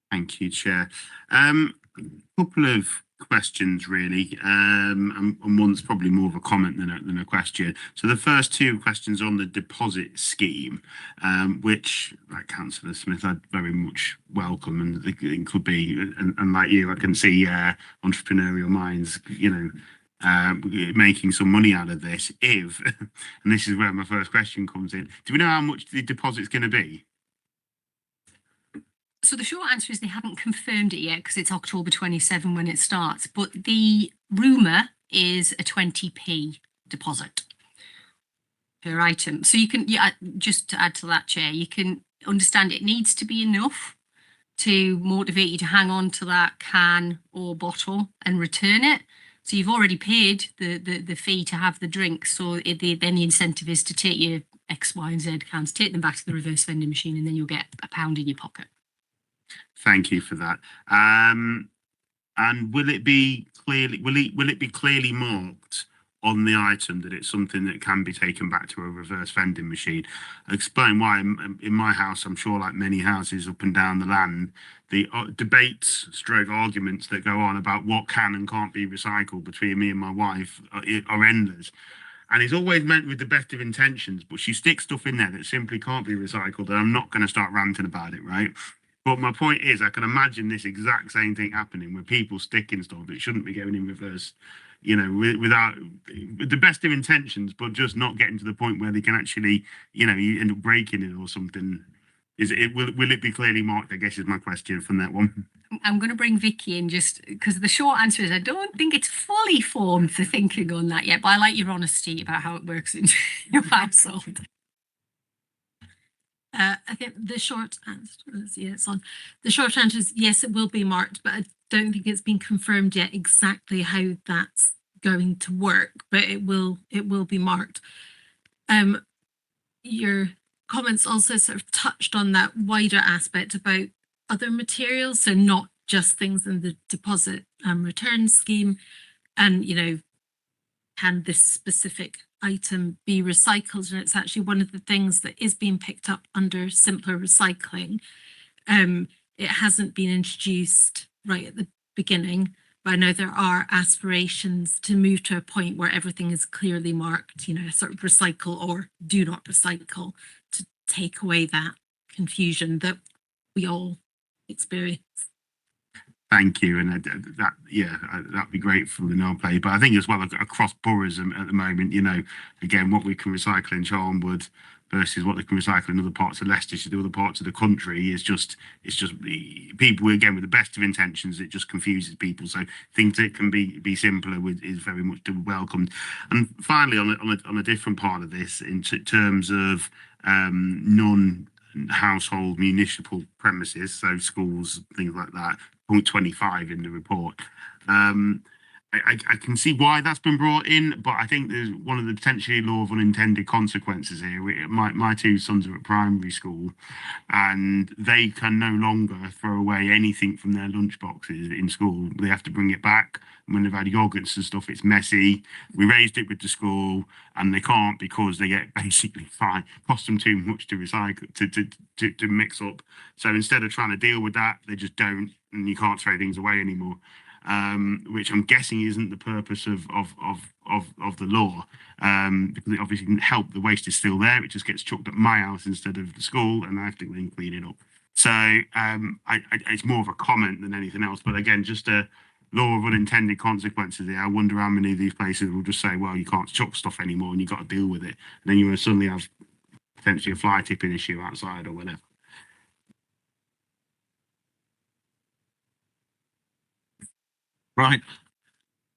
Thank you, Chair. Couple of questions really, and one's probably more of a comment than a question. So the first two questions on the deposit scheme, which, like Councillor Smith, I'd very much welcome, and it could be, and like you, I can see entrepreneurial minds, making some money out of this. If, and this is where my first question comes in, do we know how much the deposit's going to be? So the short answer is they haven't confirmed it yet because it's October 27 when it starts. But the rumour is a 20p deposit per item. So you can, just to add to that, Chair, you can understand it needs to be enough to motivate you to hang on to that can or bottle and return it. So you've already paid the fee to have the drink. So then the incentive is to take your X, Y, and Z cans, take them back to the reverse vending machine, and then you'll get £1 in your pocket. Thank you for that. And will it be clearly marked on the item that it's something that can be taken back to a reverse vending machine? I'll explain why. In my house, I'm sure, like many houses up and down the land, the debates, stroke arguments that go on about what can and can't be recycled between me and my wife are endless. And it's always meant with the best of intentions, but she sticks stuff in there that simply can't be recycled, and I'm not going to start ranting about it, right? But my point is, I can imagine this exact same thing happening where people sticking stuff that shouldn't be going in reverse, without the best of intentions, but just not getting to the point where they can actually, you end up breaking it or something. Will it be clearly marked, I guess, is my question from that one. I'm going to bring Vicky in just because the short answer is I don't think it's fully formed for thinking on that yet, but I like your honesty about how it works in your household. I think the short answer, The short answer is yes, it will be marked, but I don't think it's been confirmed yet exactly how that's going to work. But it will be marked. Your comments also sort of touched on that wider aspect about other materials, so not just things in the deposit and return scheme, and can this specific item be recycled? And it's actually one of the things that is being picked up under simpler recycling. It hasn't been introduced right at the beginning, but I know there are aspirations to move to a point where everything is clearly marked, sort of recycle or do not recycle, to take away that confusion that we all experience. Thank you, and that'd be great for the non-play. But I think as well across boroughs at the moment, again, what we can recycle in Charnwood versus what they can recycle in other parts of Leicestershire, the other parts of the country it's just people again with the best of intentions. It just confuses people. So things that can be simpler is very much to be welcomed. And finally, on a different part of this, in terms of non-household municipal premises, so schools, things like that. Point 25 in the report. I can see why that's been brought in, but I think there's one of the potentially law of unintended consequences here. My two sons are at primary school, and they can no longer throw away anything from their lunch boxes in school. They have to bring it back. And when they've had yogurts and stuff, it's messy. We raised it with the school, and they can't because they get basically fine. Cost them too much to recycle to mix up. So instead of trying to deal with that, they just don't, and you can't throw things away anymore. Which I'm guessing isn't the purpose of the law, because it obviously didn't help. The waste is still there; it just gets chucked at my house instead of the school, and I have to then clean it up. So it's more of a comment than anything else. But again, just a law of unintended consequences here. I wonder how many of these places will just say, "Well, you can't chuck stuff anymore, and you've got to deal with it," and then you will suddenly have potentially a fly tipping issue outside or whatever. Right.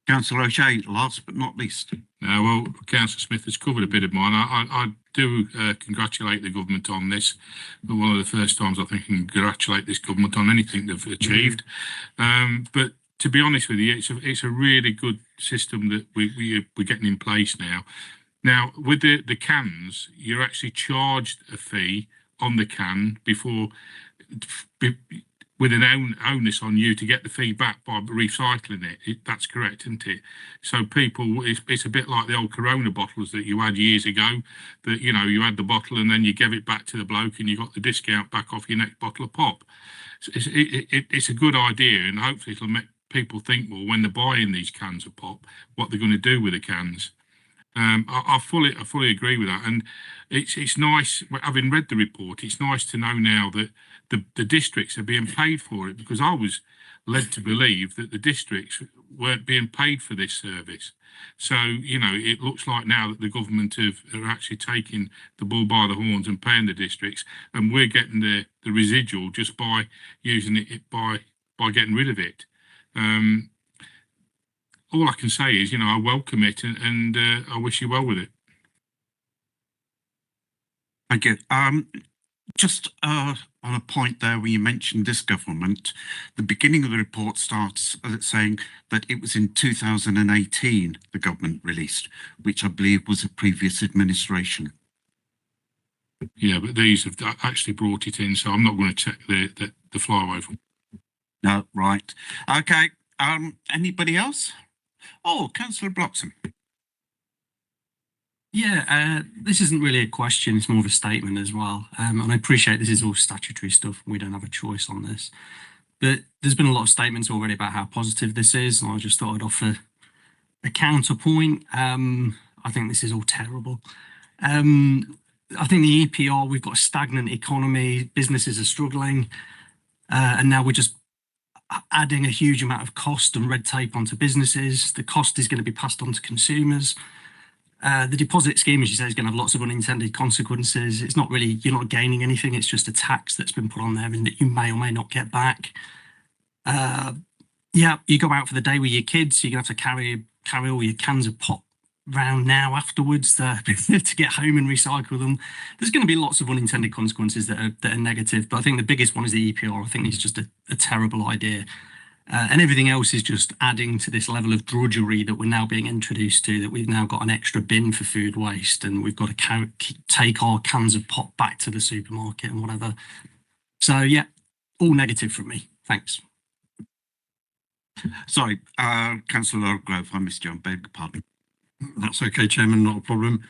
Councillor O'Shea, last but not least. Well, Councillor Smith has covered a bit of mine. I do congratulate the government on this. But one of the first times I think I can congratulate this government on anything they've achieved. But to be honest with you, it's a really good system that we're getting in place now. Now, with the cans, you're actually charged a fee on the can before, with an onus on you to get the fee back by recycling it. That's correct, isn't it? So people, it's a bit like the old Corona bottles that you had years ago, that, you had the bottle and then you gave it back to the bloke and you got the discount back off your next bottle of pop. So it's a good idea, and hopefully it'll make people think more when they're buying these cans of pop, what they're going to do with the cans. I fully agree with that, and it's nice. Having read the report, it's nice to know now that the districts are being paid for it, because I was led to believe that the districts weren't being paid for this service. So it looks like now that the government are actually taking the bull by the horns and paying the districts, and we're getting the residual just by using it by getting rid of it. All I can say is, I welcome it, and I wish you well with it. Thank you. Just on a point there where you mentioned this government, the beginning of the report starts saying that it was in 2018 the government released, which I believe was a previous administration. Yeah, but these have actually brought it in, so I'm not going to check the flyover. No, right. Okay. Anybody else? Oh, Councillor Bloxham. Yeah, this isn't really a question, it's more of a statement as well. And I appreciate this is all statutory stuff, we don't have a choice on this. But there's been a lot of statements already about how positive this is, and I just thought I'd offer a counterpoint. I think this is all terrible. I think the EPR, we've got a stagnant economy, businesses are struggling, and now we're just adding a huge amount of cost and red tape onto businesses. The cost is going to be passed on to consumers. The deposit scheme, as you say, is going to have lots of unintended consequences. It's not really, you're not gaining anything. It's just a tax that's been put on there and that you may or may not get back. Yeah, you go out for the day with your kids, you're going to have to carry all your cans of pop round now afterwards to get home and recycle them. There's going to be lots of unintended consequences that are negative, but I think the biggest one is the EPR. I think it's just a terrible idea. And everything else is just adding to this level of drudgery that we're now being introduced to, that we've now got an extra bin for food waste and we've got to take our cans of pop back to the supermarket and whatever. So yeah, all negative from me. Thanks. Sorry, Councillor Grove, I missed you. I beg your pardon. That's okay, Chairman, not a problem.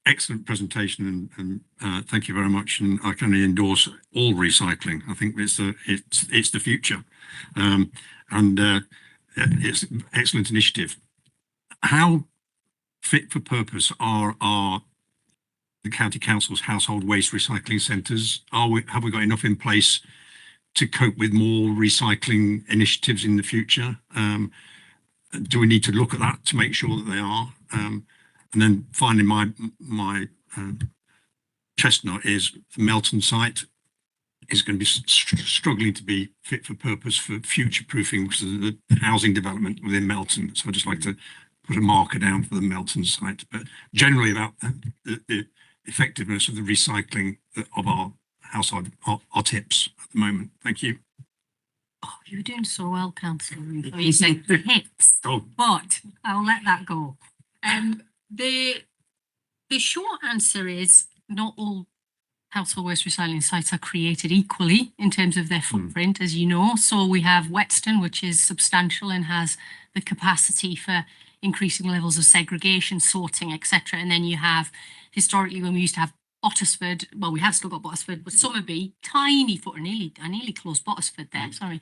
Excellent presentation, and thank you very much. And I can only endorse all recycling. I think it's the future, and it's an excellent initiative. How fit for purpose are the county council's household waste recycling centres? Have we got enough in place to cope with more recycling initiatives in the future? Do we need to look at that to make sure that they are? And then finally, my chestnut is the Melton site is going to be struggling to be fit for purpose for future proofing because of the housing development within Melton. So I'd just like to put a marker down for the Melton site, but generally about the effectiveness of the recycling of our household, our tips at the moment. Thank you. Oh, you were doing so well, Councillor. You said hips, but I'll let that go. The short answer is not all household waste recycling sites are created equally in terms of their footprint, as you know. So we have Whetstone, which is substantial and has the capacity for increasing levels of segregation, sorting, etc. And then you have, historically, when we used to have Ottersford, well, we have still got Ottersford, but Somerby, tiny foot, I nearly closed Ottersford there, sorry.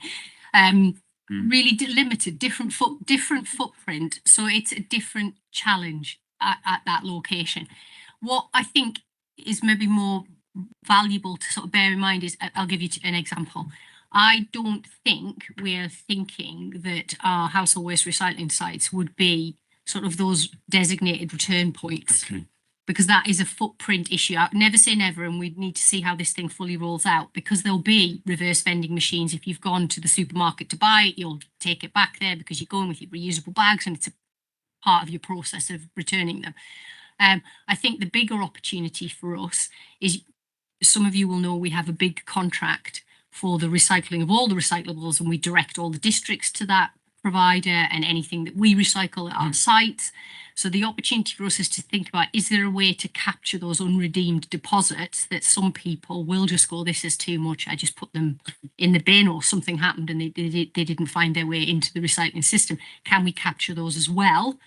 Really limited, different footprint. So it's a different challenge at that location. What I think is maybe more valuable to sort of bear in mind is, I'll give you an example. I don't think we're thinking that our household waste recycling sites would be sort of those designated return points. Okay. Because that is a footprint issue. I never say never, and we need to see how this thing fully rolls out, because there'll be reverse vending machines. If you've gone to the supermarket to buy it, you'll take it back there because you're going with your reusable bags and it's a part of your process of returning them. I think the bigger opportunity for us is, some of you will know we have a big contract for the recycling of all the recyclables, and we direct all the districts to that provider and anything that we recycle at our sites. So the opportunity for us is to think about, is there a way to capture those unredeemed deposits that some people will just go, this is too much, I just put them in the bin, or something happened and they didn't find their way into the recycling system. Can we capture those as well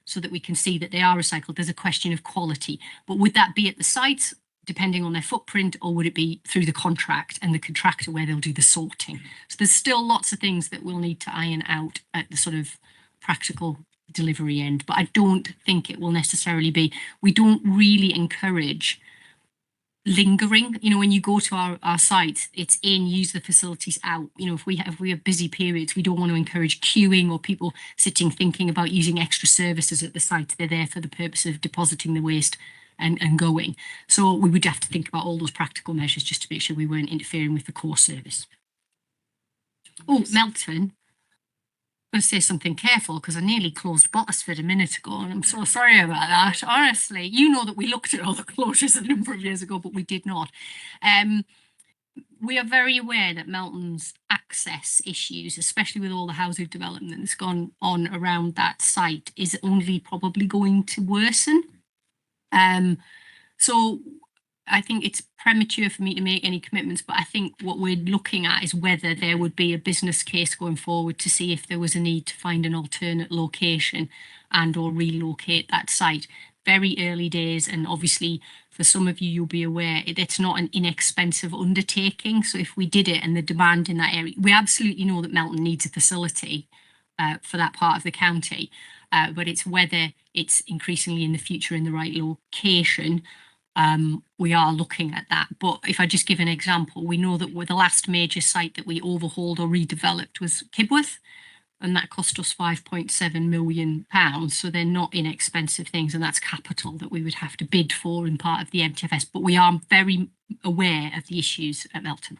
so that we can see that they are recycled? There's a question of quality, but would that be at the sites, depending on their footprint, or would it be through the contract and the contractor where they'll do the sorting? So there's still lots of things that we'll need to iron out at the sort of practical delivery end, but I don't think it will necessarily be. We don't really encourage lingering. You know, when you go to our sites, it's in, use the facilities out. You know, if we have busy periods, we don't want to encourage queuing or people sitting thinking about using extra services at the site. They're there for the purpose of depositing the waste and going. So we would have to think about all those practical measures just to make sure we weren't interfering with the core service. Oh, Melton. I'm going to say something careful because I nearly closed Bottisford a minute ago, and I'm so sorry about that. Honestly, you know that we looked at all the closures a number of years ago, but we did not. We are very aware that Melton's access issues, especially with all the housing development that's gone on around that site, is only probably going to worsen. So I think it's premature for me to make any commitments, but I think what we're looking at is whether there would be a business case going forward to see if there was a need to find an alternate location and or relocate that site. Very early days, and obviously for some of you, you'll be aware it's not an inexpensive undertaking. So if we did it and the demand in that area, we absolutely know that Melton needs a facility for that part of the county, but it's whether it's increasingly in the future in the right location. We are looking at that. But if I just give an example, we know that with the last major site that we overhauled or redeveloped was Kibworth, and that cost us £5.7 million. So they're not inexpensive things, and that's capital that we would have to bid for in part of the MTFS. But we are very aware of the issues at Melton.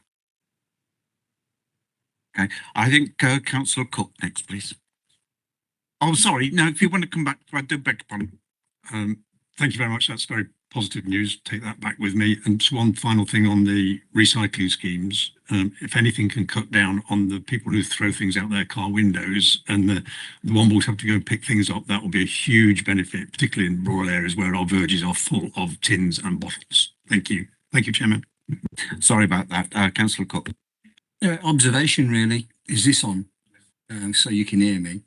Okay, I think Councillor Cook next, please. Oh, sorry. No, if you want to come back, I do beg your pardon. Thank you very much. That's very positive news. Take that back with me. And just one final thing on the recycling schemes. If anything can cut down on the people who throw things out their car windows and the Wombles have to go and pick things up, that will be a huge benefit, particularly in rural areas where our verges are full of tins and bottles. Thank you. Thank you, Chairman. Sorry about that. Councillor Cook. Observation, really. Is this on? So you can hear me.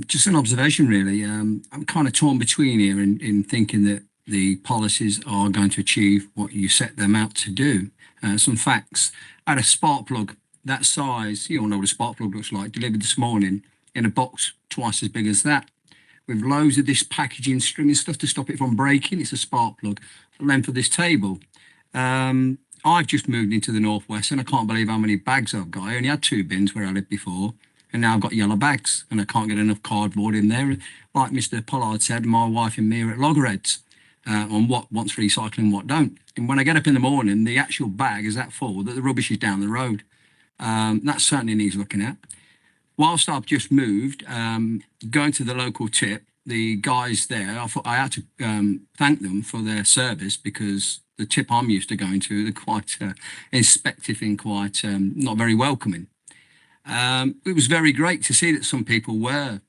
Just an observation, really. I'm kind of torn between here in thinking that the policies are going to achieve what you set them out to do. Some facts. I had a spark plug that size, you all know what a spark plug looks like, delivered this morning in a box twice as big as that, with loads of this packaging, string and stuff to stop it from breaking. It's a spark plug, the length of this table. I've just moved into the northwest and I can't believe how many bags I've got. I only had 2 bins where I lived before, and now I've got yellow bags and I can't get enough cardboard in there. Like Mr. Pollard said, my wife and me are at loggerheads on what wants recycling, what don't. And when I get up in the morning, the actual bag is that full that the rubbish is down the road. That certainly needs looking at. Whilst I've just moved, going to the local tip, the guys there, I thought I had to thank them for their service, because the tip I'm used to going to, they're quite inspective and quite not very welcoming. It was very great to see that some people were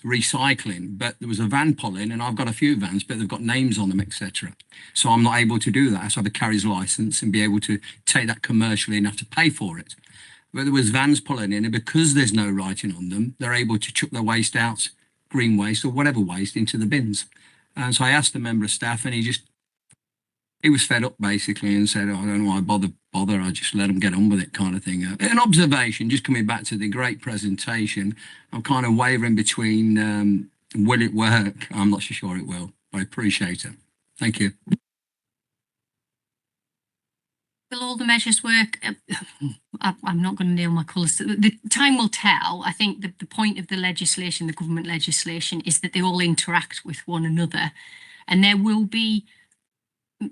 recycling, but there was a van pulling, and I've got a few vans, but they've got names on them, etc. So I'm not able to do that. I have to have a carrier's license and be able to take that commercially and have to pay for it. But there was vans pulling in, and because there's no writing on them, they're able to chuck their waste out, green waste or whatever waste, into the bins. And so I asked a member of staff, and he was fed up basically and said, oh, I don't know why bother, I just let them get on with it, kind of thing. An observation, just coming back to the great presentation, I'm kind of wavering between will it work? I'm not so sure it will, but I appreciate it. Thank you. Will all the measures work? I'm not going to nail my colours. The time will tell. I think the point of the legislation, the government legislation, is that they all interact with one another, and there will be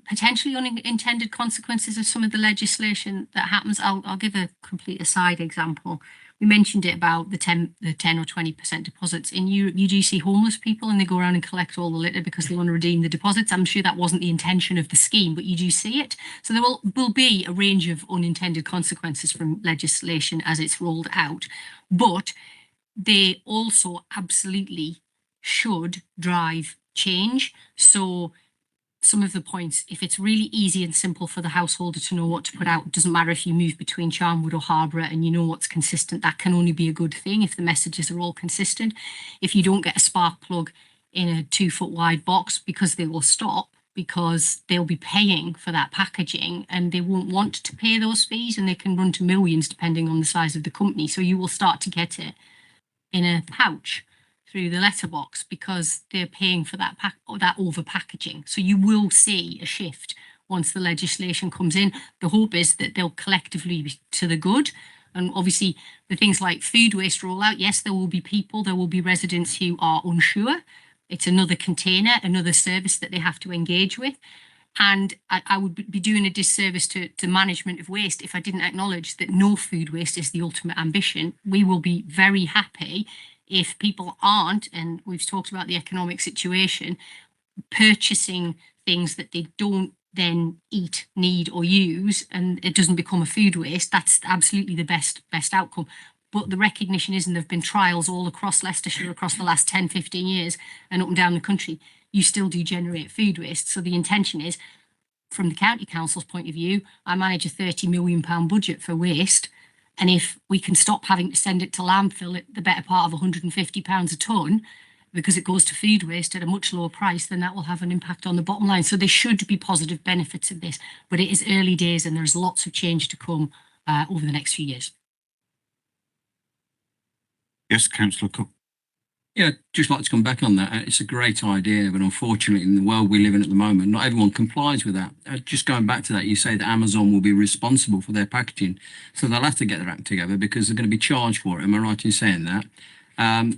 potentially unintended consequences of some of the legislation that happens. I'll give a complete aside example. We mentioned it about the 10 or 20% deposits. And you do see homeless people and they go around and collect all the litter because they want to redeem the deposits. I'm sure that wasn't the intention of the scheme, but you do see it. So there will be a range of unintended consequences from legislation as it's rolled out. But they also absolutely should drive change. So some of the points, if it's really easy and simple for the householder to know what to put out, it doesn't matter if you move between Charnwood or Harborough and you know what's consistent, that can only be a good thing if the messages are all consistent. If you don't get a spark plug in a 2-foot wide box, because they will stop, because they'll be paying for that packaging and they won't want to pay those fees, and they can run to millions depending on the size of the company. So you will start to get it in a pouch through the letterbox because they're paying for that over packaging. So you will see a shift once the legislation comes in. The hope is that they'll collectively be to the good. And obviously the things like food waste rollout, yes, there will be people, there will be residents who are unsure. It's another container, another service that they have to engage with. And I would be doing a disservice to management of waste if I didn't acknowledge that no food waste is the ultimate ambition. We will be very happy if people aren't, and we've talked about the economic situation, purchasing things that they don't then eat, need or use, and it doesn't become a food waste. That's absolutely the best outcome. But the recognition is, and there have been trials all across Leicestershire across the last 10, 15 years and up and down the country, you still do generate food waste. So the intention is, from the county council's point of view, I manage a £30 million budget for waste. And if we can stop having to send it to landfill at the better part of £150 a tonne, because it goes to food waste at a much lower price, then that will have an impact on the bottom line. So there should be positive benefits of this, but it is early days and there's lots of change to come over the next few years. Yes, Councillor Cook. Yeah, just like to come back on that. It's a great idea, but unfortunately, in the world we live in at the moment, not everyone complies with that. Just going back to that, you say that Amazon will be responsible for their packaging, so they'll have to get their act together because they're going to be charged for it. Am I right in saying that?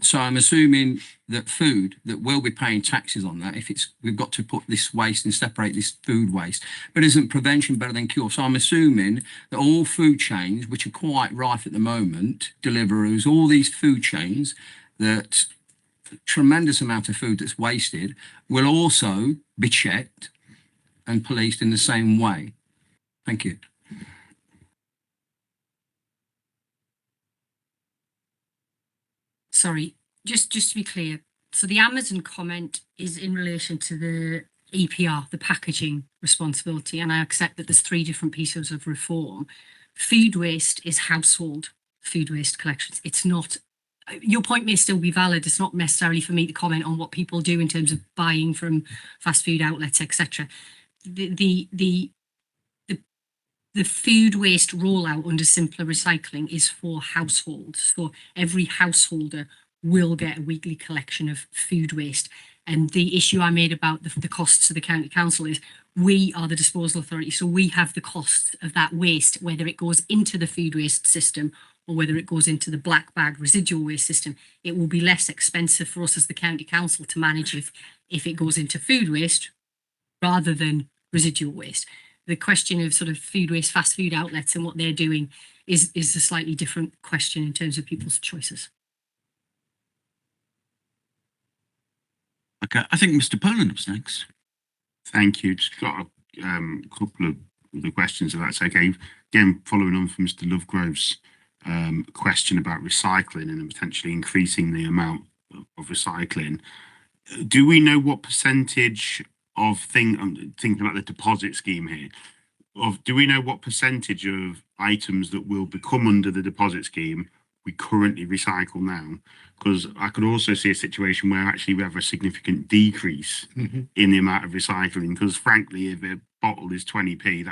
So I'm assuming that food, that we'll be paying taxes on that if we've got to put this waste and separate this food waste. But isn't prevention better than cure? So I'm assuming that all food chains, which are quite rife at the moment, Deliveroo's, all these food chains, that tremendous amount of food that's wasted will also be checked and policed in the same way. Thank you. Sorry, just to be clear. So the Amazon comment is in relation to the EPR, the packaging responsibility, and I accept that there's 3 different pieces of reform. Food waste is household food waste collections. It's not, your point may still be valid. It's not necessarily for me to comment on what people do in terms of buying from fast food outlets, etc. The food waste rollout under simpler recycling is for households. So every householder will get a weekly collection of food waste. And the issue I made about the costs to the county council is we are the disposal authority, so we have the costs of that waste, whether it goes into the food waste system or whether it goes into the black bag residual waste system. It will be less expensive for us as the county council to manage if it goes into food waste rather than residual waste. The question of sort of food waste, fast food outlets and what they're doing is a slightly different question in terms of people's choices. Okay, I think Mr. Poland was next. Thank you. Just got a couple of other questions, if that's okay. Again, following on from Mr. Lovegrove's question about recycling and potentially increasing the amount of recycling. Do we know what percentage of I'm thinking about the deposit scheme here, do we know what percentage of items that will become under the deposit scheme we currently recycle now? Because I could also see a situation where actually we have a significant decrease in the amount of recycling, because frankly, if a bottle is 20p,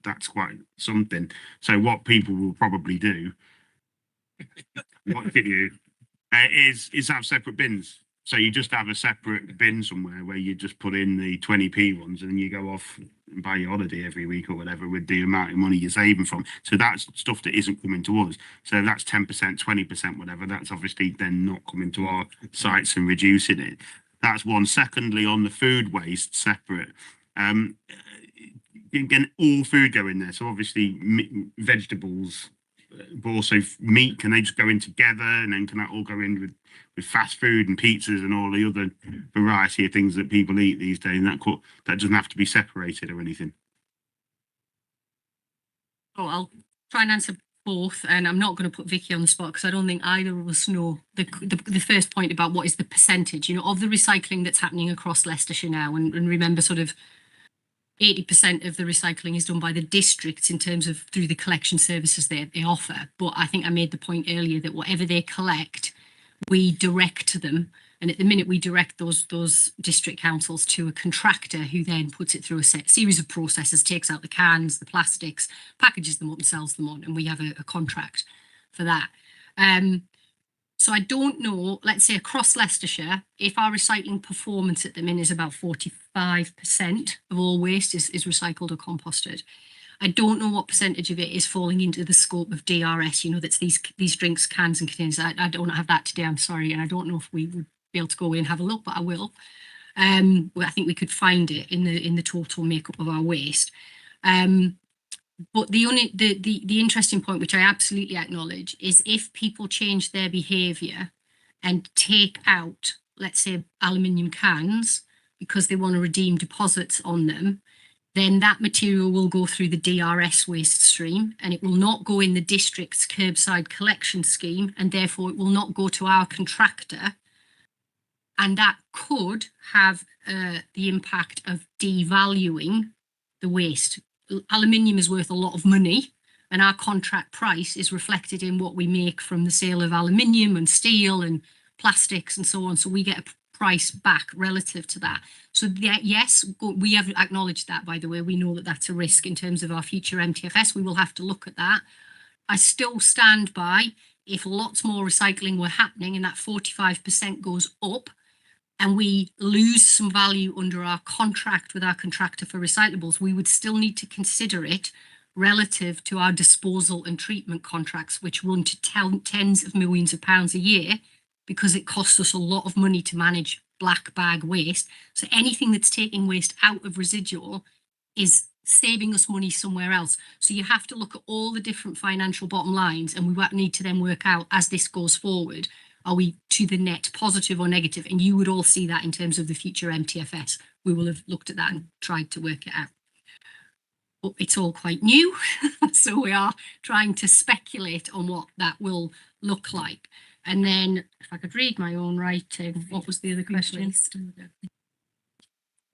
that's quite something. So what people will probably do is have separate bins. So you just have a separate bin somewhere where you just put in the 20p ones, and then you go off and buy your holiday every week or whatever with the amount of money you're saving from. So that's stuff that isn't coming to us. So if that's 10%, 20%, whatever, that's obviously then not coming to our sites and reducing it. That's one. Secondly, on the food waste, separate. Again, all food go in there. So obviously vegetables, but also meat, can they just go in together, and then can that all go in with fast food and pizzas and all the other variety of things that people eat these days? And that doesn't have to be separated or anything. Oh, I'll try and answer both, and I'm not going to put Vicky on the spot because I don't think either of us know the first point about what is the percentage, of the recycling that's happening across Leicestershire now. And remember, sort of 80% of the recycling is done by the districts in terms of through the collection services they offer. But I think I made the point earlier that whatever they collect, we direct them. And at the minute, we direct those district councils to a contractor who then puts it through a series of processes, takes out the cans, the plastics, packages them up and sells them on. And we have a contract for that. So I don't know, let's say across Leicestershire, if our recycling performance at the minute is about 45% of all waste is recycled or composted. I don't know what percentage of it is falling into the scope of DRS, that's these drinks, cans and containers. I don't have that today, I'm sorry. And I don't know if we would be able to go in and have a look, but I will. I think we could find it in the total makeup of our waste. But the interesting point, which I absolutely acknowledge, is if people change their behaviour and take out, let's say, aluminium cans because they want to redeem deposits on them, then that material will go through the DRS waste stream, and it will not go in the district's curbside collection scheme, and therefore it will not go to our contractor. And that could have the impact of devaluing the waste. Aluminium is worth a lot of money, and our contract price is reflected in what we make from the sale of aluminium and steel and plastics and so on. So we get a price back relative to that. So yes, we have acknowledged that, by the way. We know that that's a risk in terms of our future MTFS. We will have to look at that. I still stand by, if lots more recycling were happening and that 45% goes up, and we lose some value under our contract with our contractor for recyclables, we would still need to consider it relative to our disposal and treatment contracts, which run to tens of millions of pounds a year, because it costs us a lot of money to manage black bag waste. So anything that's taking waste out of residual is saving us money somewhere else. So you have to look at all the different financial bottom lines, and we need to then work out, as this goes forward, are we to the net positive or negative? And you would all see that in terms of the future MTFS. We will have looked at that and tried to work it out. But it's all quite new, so we are trying to speculate on what that will look like. And then, if I could read my own writing, what was the other question?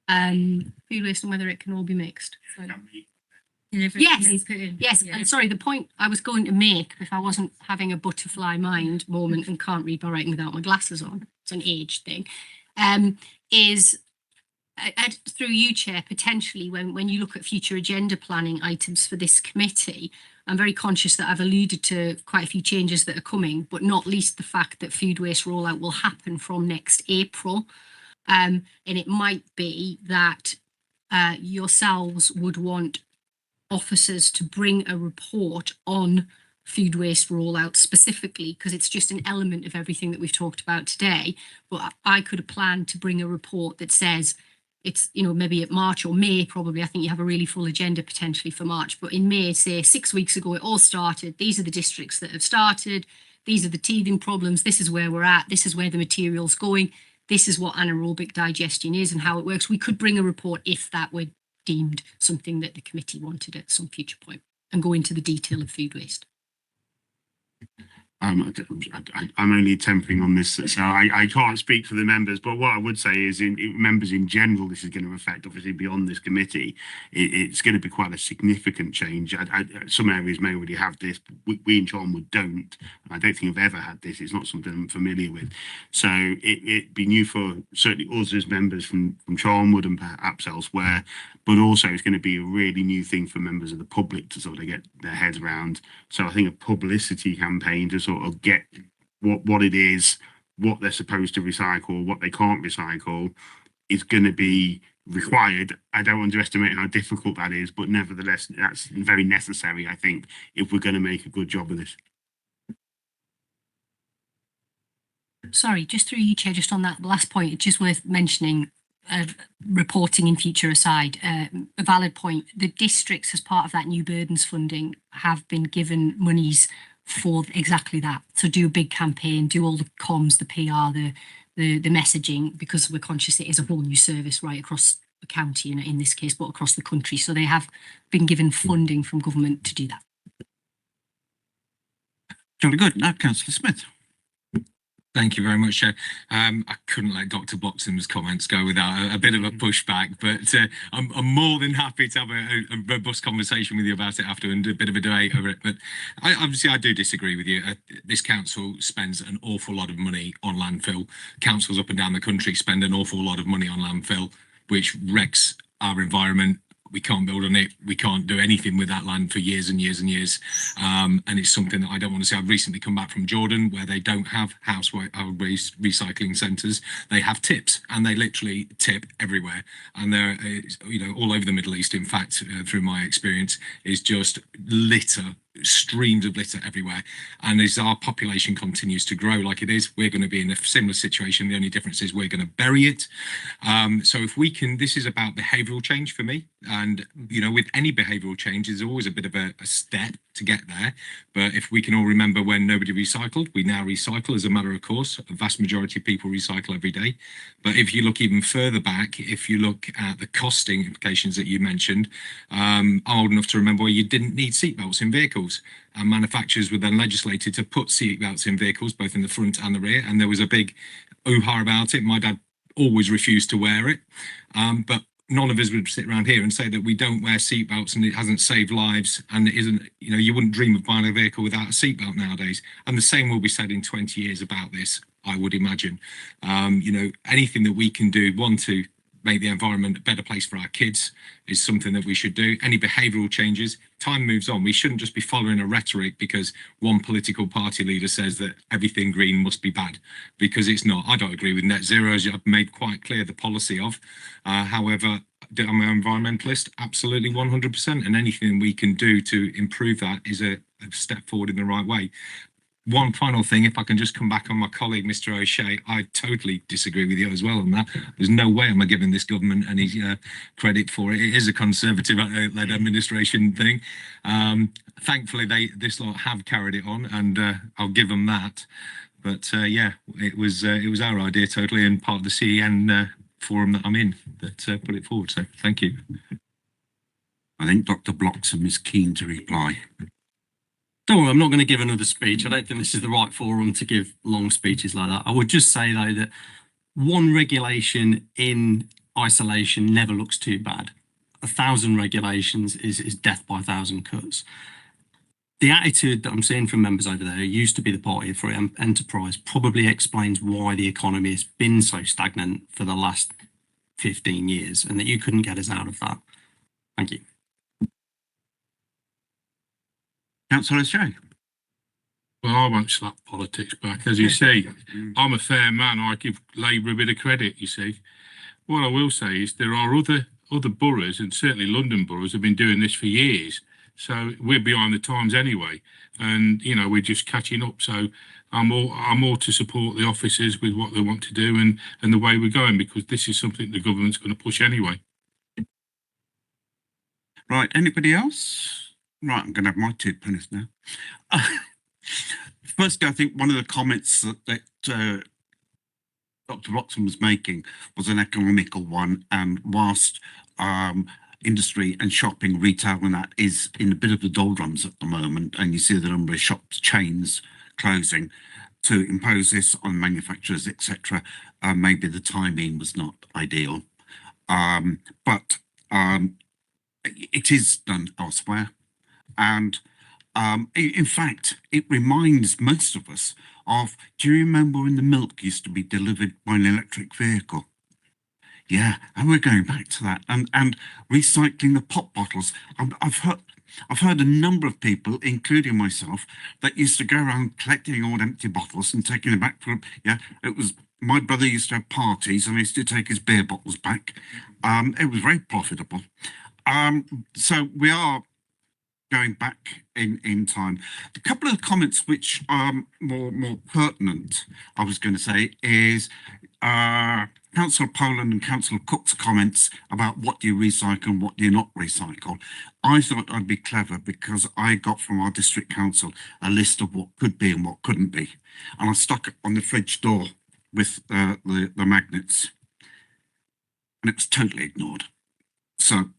Food waste and whether it can all be mixed. So, yes. And sorry, the point I was going to make, if I wasn't having a butterfly mind moment and can't read my writing without my glasses on, it's an age thing, is through you, Chair, potentially when you look at future agenda planning items for this committee, I'm very conscious that I've alluded to quite a few changes that are coming, but not least the fact that food waste rollout will happen from next April. And it might be that yourselves would want officers to bring a report on food waste rollout specifically, because it's just an element of everything that we've talked about today. But I could have planned to bring a report that says it's, you know, maybe at March or May, probably. I think you have a really full agenda potentially for March, but in May, say 6 weeks ago, it all started. These are the districts that have started. These are the teething problems. This is where we're at. This is where the material's going. This is what anaerobic digestion is and how it works. We could bring a report if that were deemed something that the committee wanted at some future point, and go into the detail of food waste. I'm only tempering on this, so I can't speak for the members, but what I would say is members in general, this is going to affect, obviously beyond this committee, it's going to be quite a significant change. Some areas may already have this, but we in Charnwood don't. I don't think I've ever had this. It's not something I'm familiar with. So it'd be new for certainly us as members from Charnwood and perhaps elsewhere, but also it's going to be a really new thing for members of the public to sort of get their heads around. So I think a publicity campaign to sort of get what it is, what they're supposed to recycle, what they can't recycle, is going to be required. I don't underestimate how difficult that is, but nevertheless, that's very necessary, I think, if we're going to make a good job of this. Sorry, just through you, Chair, just on that last point, it's just worth mentioning, reporting in future aside, a valid point. The districts, as part of that new burdens funding, have been given monies for exactly that. So do a big campaign, do all the comms, the PR, the messaging, because we're conscious it is a whole new service right across the county, in this case, but across the country. So they have been given funding from government to do that. Jolly good. Now, Councillor Smith. Thank you very much, Chair. I couldn't let Dr. Bloxham's comments go without a bit of a pushback, but I'm more than happy to have a robust conversation with you about it after and do a bit of a debate over it. But obviously, I do disagree with you. This council spends an awful lot of money on landfill. Councils up and down the country spend an awful lot of money on landfill, which wrecks our environment. We can't build on it. We can't do anything with that land for years and years and years. And it's something that I don't want to see. I've recently come back from Jordan, where they don't have house waste recycling centres. They have tips, and they literally tip everywhere. And they're, you know, all over the Middle East. In fact, through my experience, is just litter, streams of litter everywhere. And as our population continues to grow like it is, we're going to be in a similar situation. The only difference is we're going to bury it. So if we can, this is about behavioural change for me. And, you know, with any behavioural change, there's always a bit of a step to get there. But if we can all remember when nobody recycled, we now recycle as a matter of course. A vast majority of people recycle every day. But if you look even further back, if you look at the costing implications that you mentioned, I'm old enough to remember where you didn't need seatbelts in vehicles. And manufacturers were then legislated to put seatbelts in vehicles, both in the front and the rear. And there was a big hoo-ha about it. My dad always refused to wear it. But none of us would sit around here and say that we don't wear seatbelts and it hasn't saved lives, and it isn't, you know, you wouldn't dream of buying a vehicle without a seatbelt nowadays. And the same will be said in 20 years about this, I would imagine. You know, anything that we can do, one, to make the environment a better place for our kids is something that we should do. Any behavioural changes, time moves on. We shouldn't just be following a rhetoric because one political party leader says that everything green must be bad, because it's not. I don't agree with net zero, as I've made quite clear the policy of. However, I'm an environmentalist, absolutely 100%. And anything we can do to improve that is a step forward in the right way. One final thing, if I can just come back on my colleague, Mr. O'Shea, I totally disagree with you as well on that. There's no way am I giving this government any credit for it. It is a Conservative-led administration thing. Thankfully, this lot have carried it on, and I'll give them that. But yeah, it was our idea totally, and part of the CEN forum that I'm in that put it forward. So thank you. I think Dr. Bloxham is keen to reply. Don't worry, I'm not going to give another speech. I don't think this is the right forum to give long speeches like that. I would just say, though, that one regulation in isolation never looks too bad. 1,000 regulations is death by 1,000 cuts. The attitude that I'm seeing from members over there who used to be the party for enterprise probably explains why the economy has been so stagnant for the last 15 years, and that you couldn't get us out of that. Thank you. Councillor Shay. Well, I won't slap politics back. As you see, I'm a fair man. I give Labour a bit of credit, you see. What I will say is there are other boroughs, and certainly London boroughs have been doing this for years. So we're behind the times anyway. And, you know, we're just catching up. So I'm all to support the officers with what they want to do and the way we're going, because this is something the government's going to push anyway. Right, anybody else? Right, I'm going to have my 2 pennies now. Firstly, I think one of the comments that Dr. Roxon was making was an economical one, and whilst industry and shopping, retail and that is in a bit of the doldrums at the moment, and you see the number of shops, chains closing, to impose this on manufacturers, etc., maybe the timing was not ideal. But it is done elsewhere. And in fact, it reminds most of us of, do you remember when the milk used to be delivered by an electric vehicle? Yeah, and we're going back to that, and recycling the pop bottles. I've heard a number of people, including myself, that used to go around collecting old empty bottles and taking them back for. Yeah, it was my brother used to have parties, and he used to take his beer bottles back. It was very profitable. So we are going back in time. A couple of comments which are more pertinent, I was going to say, is Councillor Poland and Councillor Cook's comments about what do you recycle and what do you not recycle. I thought I'd be clever because I got from our district council a list of what could be and what couldn't be, and I stuck it on the fridge door with the magnets, and it was totally ignored. So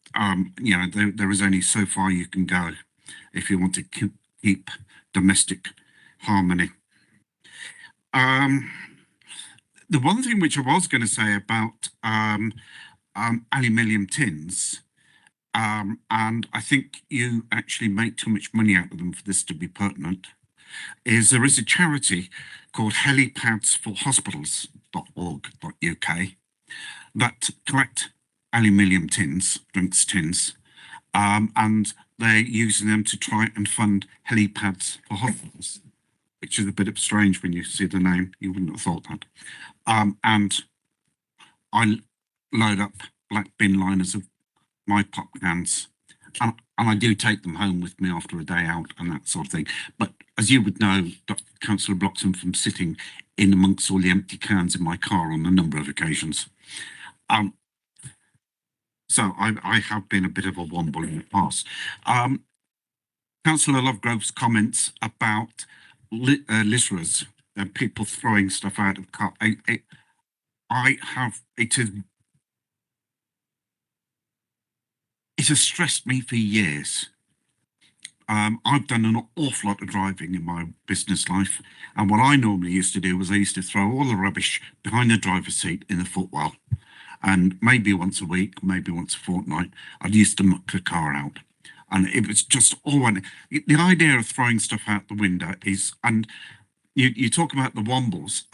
you know, there is only so far you can go if you want to keep domestic harmony. The one thing which I was going to say about aluminium tins, and I think you actually make too much money out of them for this to be pertinent, is there is a charity called helipadsforhospitals.org.uk that collect aluminium tins, drinks tins, and they're using them to try and fund helipads for hospitals, which is a bit strange when you see the name. You wouldn't have thought that. And I load up black bin liners of my pop cans, and I do take them home with me after a day out and that sort of thing. But as you would know, Councillor Bloxham, from sitting in amongst all the empty cans in my car on a number of occasions. So I have been a bit of a womble in the past. Councillor Lovegrove's comments about litterers and people throwing stuff out of car. It has stressed me for years. I've done an awful lot of driving in my business life, and what I normally used to do was I used to throw all the rubbish behind the driver's seat in the footwell. And maybe once a week, maybe once a fortnight, I'd used to muck the car out. And it was just the idea of throwing stuff out the window is, and you talk about the wombles.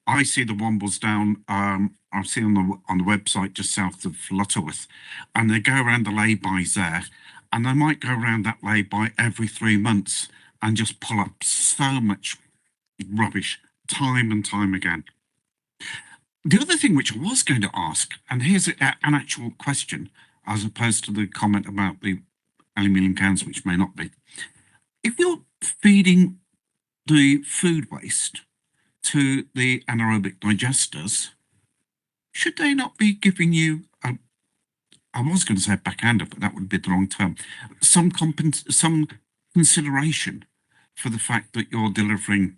I see the wombles down, I see on the website just south of Lutterworth, and they go around the lay-bys there, and they might go around that lay-by every 3 months and just pull up so much rubbish time and time again. The other thing which I was going to ask, and here's an actual question, as opposed to the comment about the aluminium cans, which may not be. If you're feeding the food waste to the anaerobic digesters, should they not be giving you, I was going to say a backhander, but that would be the wrong term, some consideration for the fact that you're delivering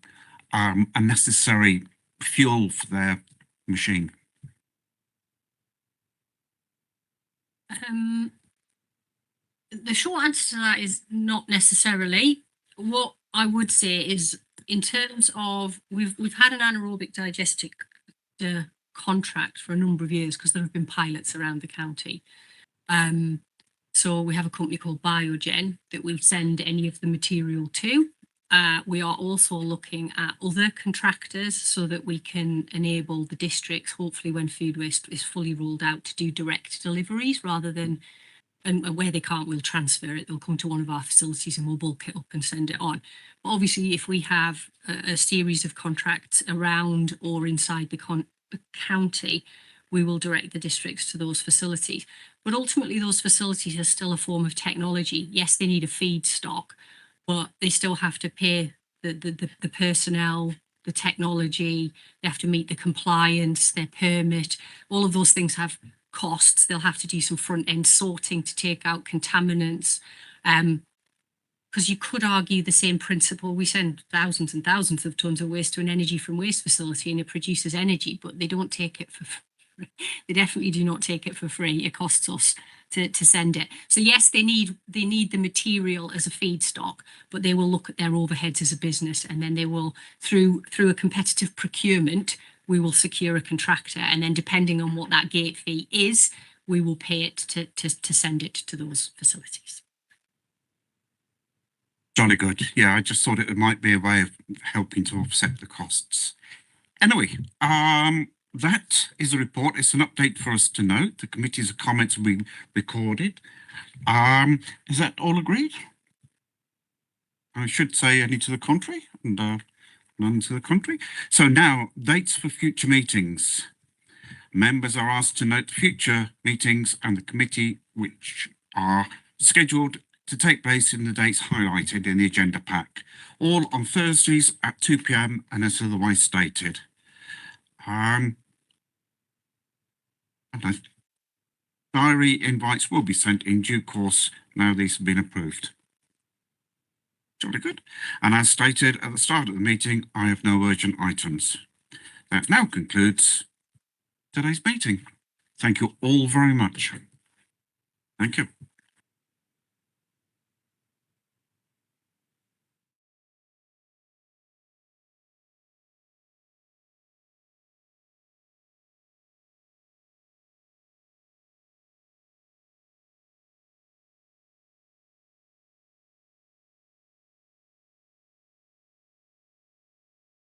a necessary fuel for their machine? The short answer to that is not necessarily. What I would say is, in terms of we've had an anaerobic digestic contract for a number of years because there have been pilots around the county. So we have a company called Biogen that we'll send any of the material to. We are also looking at other contractors so that we can enable the districts, hopefully when food waste is fully rolled out, to do direct deliveries rather than and where they can't, we'll transfer it. They'll come to one of our facilities and we'll bulk it up and send it on. But obviously, if we have a series of contracts around or inside the county, we will direct the districts to those facilities. But ultimately, those facilities are still a form of technology. Yes, they need a feedstock, but they still have to pay the personnel, the technology, they have to meet the compliance, their permit. All of those things have costs. They'll have to do some front end sorting to take out contaminants. Because you could argue the same principle. We send thousands and thousands of tons of waste to an energy from waste facility and it produces energy, but they don't take it for free. They definitely do not take it for free. It costs us to send it. So yes, they need the material as a feedstock, but they will look at their overheads as a business, and then they will, through a competitive procurement, we will secure a contractor, and then depending on what that gate fee is, we will pay it to send it to those facilities. Jolly good. Yeah, I just thought it might be a way of helping to offset the costs. Anyway, that is a report. It's an update for us to note. The committee's comments will be recorded. Is that all agreed? I should say any to the contrary, and none to the contrary. So now, dates for future meetings. Members are asked to note future meetings and the committee which are scheduled to take place in the dates highlighted in the agenda pack, all on Thursdays at 2 p.m. and as otherwise stated. And diary invites will be sent in due course now these have been approved. Jolly good. And as stated at the start of the meeting, I have no urgent items. That now concludes today's meeting. Thank you all very much. Thank you.